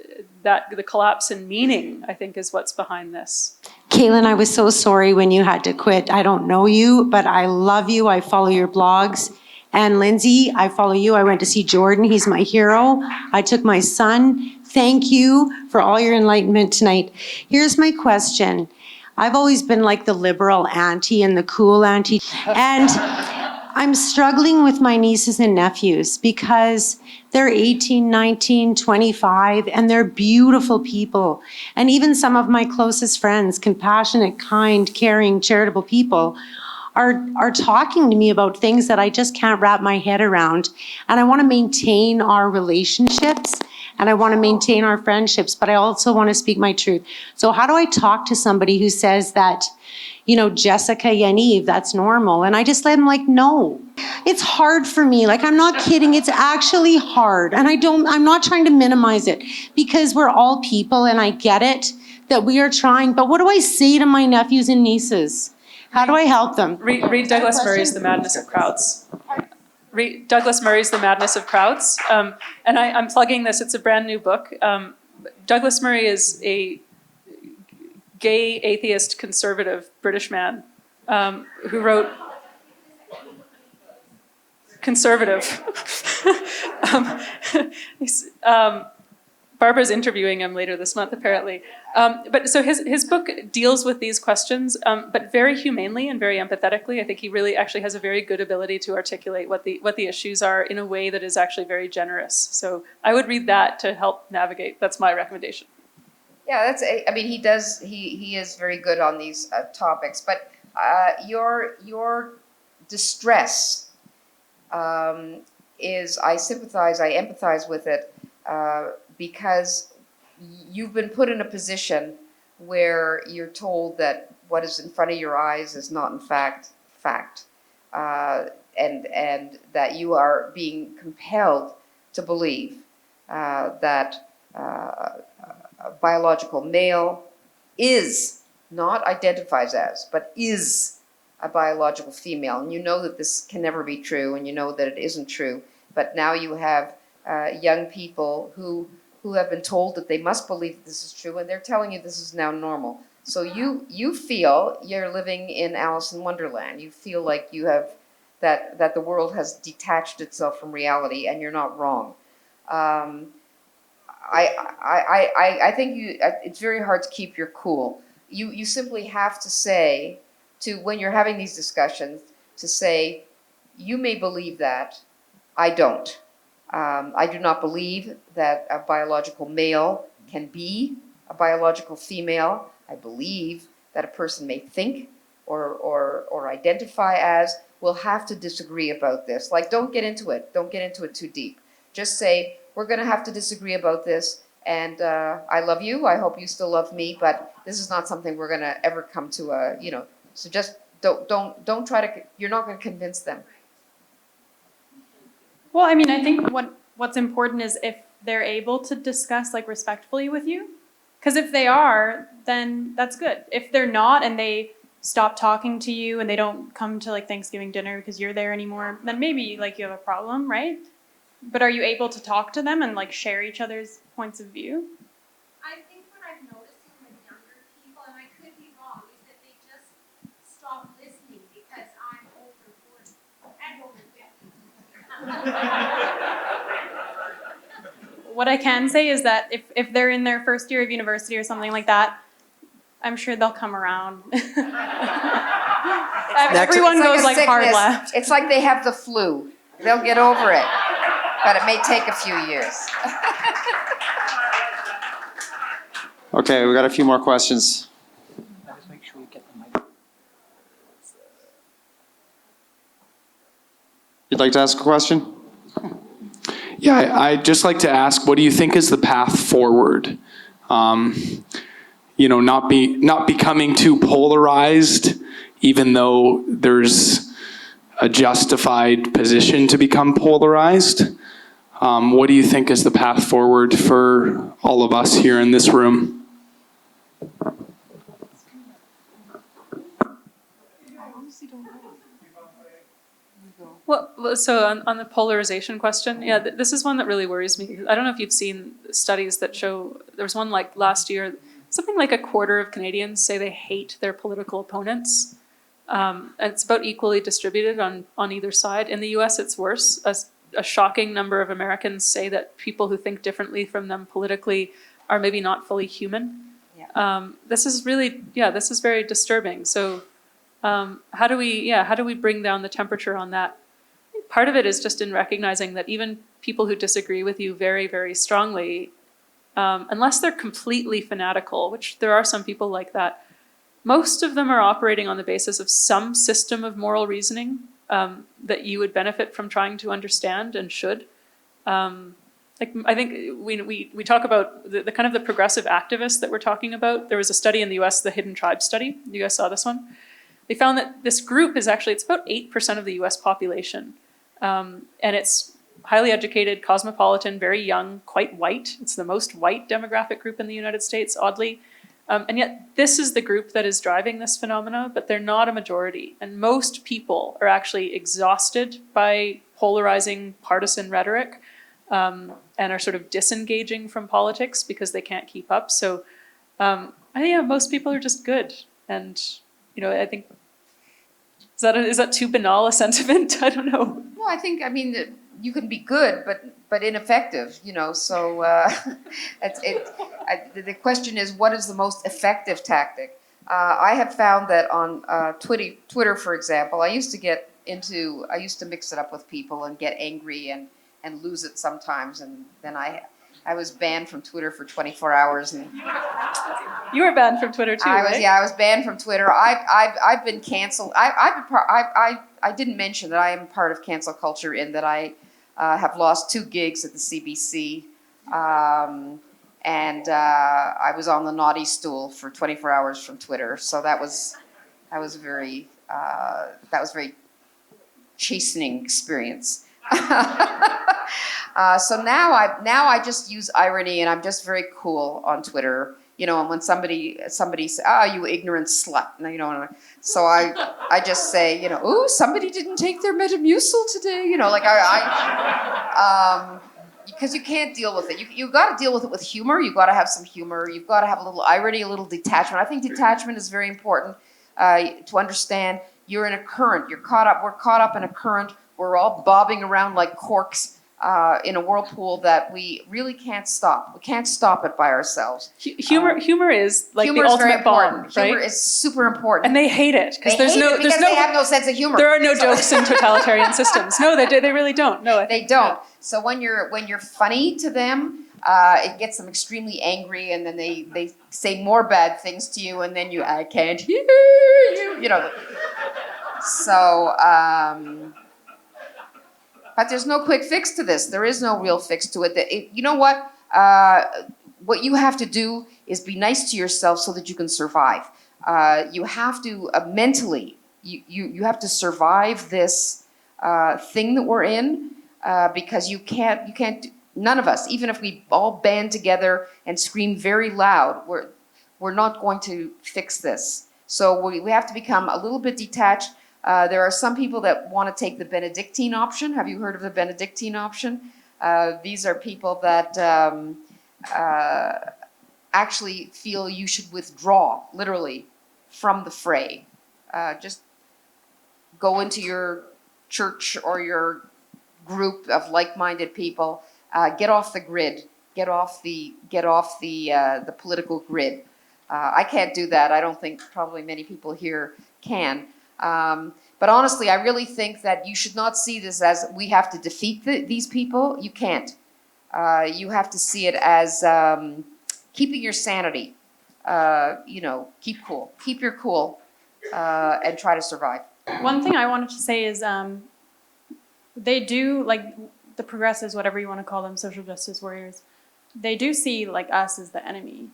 that the collapse in meaning, I think, is what's behind this. Caylan, I was so sorry when you had to quit. I don't know you, but I love you. I follow your blogs. And Lindsay, I follow you. I went to see Jordan. He's my hero. I took my son. Thank you for all your enlightenment tonight. Here's my question. I've always been like the liberal auntie and the cool auntie. And I'm struggling with my nieces and nephews because they're 18, 19, 25, and they're beautiful people. And even some of my closest friends, compassionate, kind, caring, charitable people, are talking to me about things that I just can't wrap my head around. And I want to maintain our relationships and I want to maintain our friendships, but I also want to speak my truth. So how do I talk to somebody who says that, you know, Jessica, Yaniv, that's normal? And I just let them like, no, it's hard for me. Like, I'm not kidding. It's actually hard. And I'm not trying to minimize it because we're all people and I get it that we are trying. But what do I say to my nephews and nieces? How do I help them? Read Douglas Murray's The Madness of Crowds. Read Douglas Murray's The Madness of Crowds. And I'm plugging this. It's a brand new book. Douglas Murray is a gay, atheist, conservative British man who wrote conservative. Barbara's interviewing him later this month, apparently. But so his book deals with these questions, but very humanely and very empathetically. I think he really actually has a very good ability to articulate what the issues are in a way that is actually very generous. So I would read that to help navigate. That's my recommendation. Yeah, I mean, he is very good on these topics, but your distress is, I empathize with it because you've been put in a position where you're told that what is in front of your eyes is not in fact, and that you are being compelled to believe that a biological male is not identifies as, but is a biological female. And you know that this can never be true, and you know that it isn't true. But now you have young people who have been told that they must believe that this is true, and they're telling you this is now normal. So you feel you're living in Alice in Wonderland. You feel like you have that the world has detached itself from reality, and you're not wrong. I think it's very hard to keep your cool. You simply have to say when you're having these discussions, to say, you may believe that, I don't. I do not believe that a biological male can be a biological female. I believe that a person may think or identify as. We'll have to disagree about this. Like, don't get into it. Don't get into it too deep. Just say, we're going to have to disagree about this, and I love you. I hope you still love me, but this is not something we're going to ever come to a, so just don't try to, you're not going to convince them. Well, I mean, I think what's important is if they're able to discuss like respectfully with you, because if they are, then that's good. If they're not and they stop talking to you and they don't come to like Thanksgiving dinner because you're there anymore, then maybe like you have a problem, right? But are you able to talk to them and like share each other's points of view? I think what I've noticed with younger people, and I could be wrong, is that they just stop listening because I'm over 40 and over 50. What I can say is that if they're in their first year of university or something like that, I'm sure they'll come around. Everyone goes like hard left. It's like they have the flu. They'll get over it, but it may take a few years. Okay, we got a few more questions. You'd like to ask a question? Yeah, I'd just like to ask, what do you think is the path forward? Not becoming too polarized, even though there's a justified position to become polarized. What do you think is the path forward for all of us here in this room? Well, so on the polarization question, yeah, this is one that really worries me. I don't know if you've seen studies that show, there was one like last year, something like a quarter of Canadians say they hate their political opponents. And it's about equally distributed on either side. In the US, it's worse. A shocking number of Americans say that people who think differently from them politically are maybe not fully human. Yeah. This is very disturbing. So how do we bring down the temperature on that? Part of it is just in recognizing that even people who disagree with you very, very strongly, unless they're completely fanatical, which there are some people like that, most of them are operating on the basis of some system of moral reasoning that you would benefit from trying to understand and should. I think we talk about the kind of the progressive activists that we're talking about. There was a study in the US, the Hidden Tribe study. You guys saw this one? They found that this group is actually, it's about 8% of the US population. And it's highly educated, cosmopolitan, very young, quite white. It's the most white demographic group in the United States, oddly. And yet this is the group that is driving this phenomena, but they're not a majority. And most people are actually exhausted by polarizing partisan rhetoric and are sort of disengaging from politics because they can't keep up. So I think most people are just good. And, I think, is that too banal a sentiment? I don't know. No, I mean, you can be good, but ineffective, so the question is, what is the most effective tactic? I have found that on Twitter, for example, I used to mix it up with people and get angry and lose it sometimes, and then I was banned from Twitter for 24 hours. And you were banned from Twitter too, right? Yeah, I was banned from Twitter. I've been canceled. I didn't mention that I am part of cancel culture in that I have lost 2 gigs at the CBC, and I was on the naughty stool for 24 hours from Twitter. So that was very chastening experience. So now I just use irony, and I'm just very cool on Twitter. you know, and when somebody says, you ignorant slut, you know, and so I just say, you know, ooh, somebody didn't take their Metamucil today, you know, like because you can't deal with it. You got to deal with it with humor. You got to have some humor. You've got to have a little irony, a little detachment. I think detachment is very important to understand. You're in a current. We're caught up in a current. We're all bobbing around like corks in a whirlpool that we really can't stop. We can't stop it by ourselves. Humor is like humor the is very ultimate bomb, important. right? Humor is super important. And they hate it because they have no sense of humor. There are no jokes in totalitarian systems. No, they really don't. No, they don't. So when you're funny to them, it gets them extremely angry, and then they say more bad things to you, and then I can't hear you, you know. So, but there's no quick fix to this. There is no real fix to it. You know what? What you have to do is be nice to yourself so that you can survive. You have to mentally, you have to survive this thing that we're in because you can't. None of us, even if we all band together and scream very loud, we're not going to fix this. So we have to become a little bit detached. There are some people that want to take the Benedictine option. Have you heard of the Benedictine option? These are people that actually feel you should withdraw, literally, from the fray. Just go into your church or your group of like-minded people. Get off the grid. Get off the political grid. I can't do that. I don't think probably many people here can. But honestly, I really think that you should not see this as we have to defeat these people. You can't. You have to see it as keeping your sanity. You know, keep cool. Keep your cool and try to survive. One thing I wanted to say is they do, like the progressives, whatever you want to call them, social justice warriors, they do see like us as the enemy.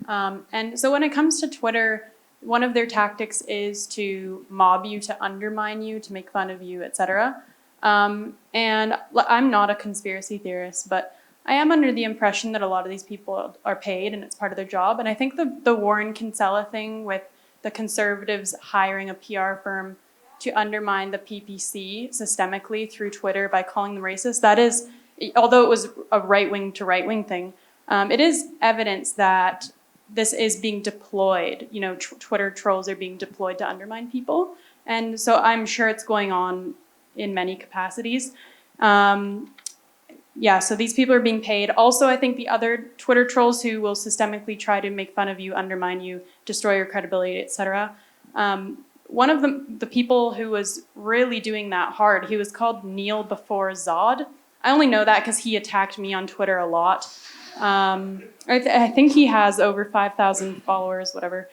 And so when it comes to Twitter, one of their tactics is to mob you, to undermine you, to make fun of you, etc. And I'm not a conspiracy theorist, but I am under the impression that a lot of these people are paid and it's part of their job. And I think the Warren Kinsella thing with the conservatives hiring a PR firm to undermine the PPC systemically through Twitter by calling them racist, that is, although it was a right-wing to right-wing thing, it is evidence that this is being deployed. You know, Twitter trolls are being deployed to undermine people. And so I'm sure it's going on in many capacities. Yeah, so these people are being paid. Also, I think the other Twitter trolls who will systemically try to make fun of you, undermine you, destroy your credibility, etc. One of the people who was really doing that hard, he was called Neil before Zod. I only know that because he attacked me on Twitter a lot. I think he has over 5,000 followers, whatever.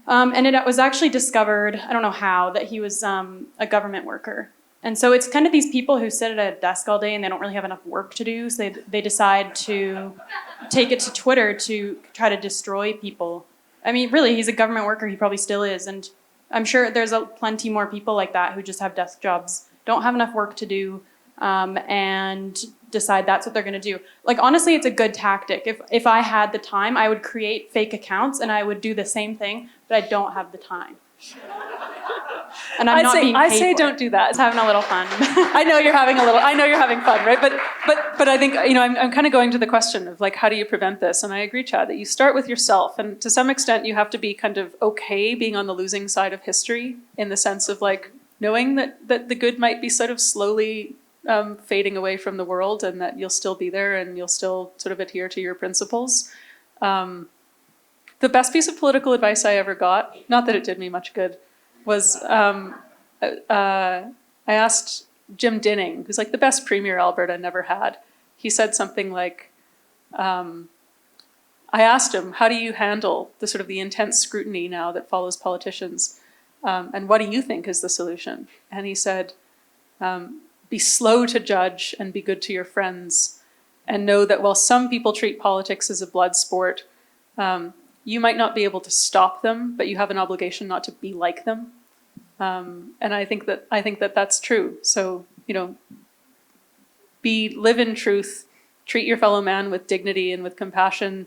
And it was actually discovered, I don't know how, that he was a government worker. And so it's kind of these people who sit at a desk all day and they don't really have enough work to do, so they decide to take it to Twitter to try to destroy people. I mean, really, he's a government worker, he probably still is, and I'm sure there's plenty more people like that who just have desk jobs, don't have enough work to do, and decide that's what they're going to do. Like, honestly, it's a good tactic. If I had the time, I would create fake accounts and I would do the same thing, but I don't have the time. And I'm not being paid I say for don't it. do that. Just having a little fun. I know you're having fun, right? But I think, you know, I'm kind of going to the question of like, how do you prevent this? And I agree, Chad, that you start with yourself. And to some extent, you have to be kind of okay being on the losing side of history, in the sense of like knowing that the good might be sort of slowly fading away from the world, and that you'll still be there and you'll still sort of adhere to your principles. The best piece of political advice I ever got, not that it did me much good, was I asked Jim Dinning, who's like the best premier Alberta never had. He said something like, I asked him, how do you handle the sort of the intense scrutiny now that follows politicians? And what do you think is the solution? And he said, be slow to judge and be good to your friends, and know that while some people treat politics as a blood sport, you might not be able to stop them, but you have an obligation not to be like them. And I think that that's true. So, you know, live in truth, treat your fellow man with dignity and with compassion,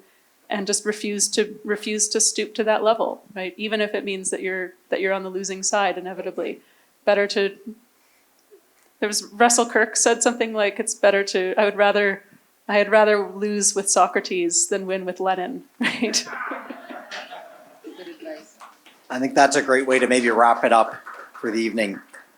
and just refuse to stoop to that level, right? Even if it means that you're on the losing side inevitably. Better to. There was Russell Kirk said something like, "It's better to. I had rather lose with Socrates than win with Lenin," right? I think that's a great way to maybe wrap it up for the evening.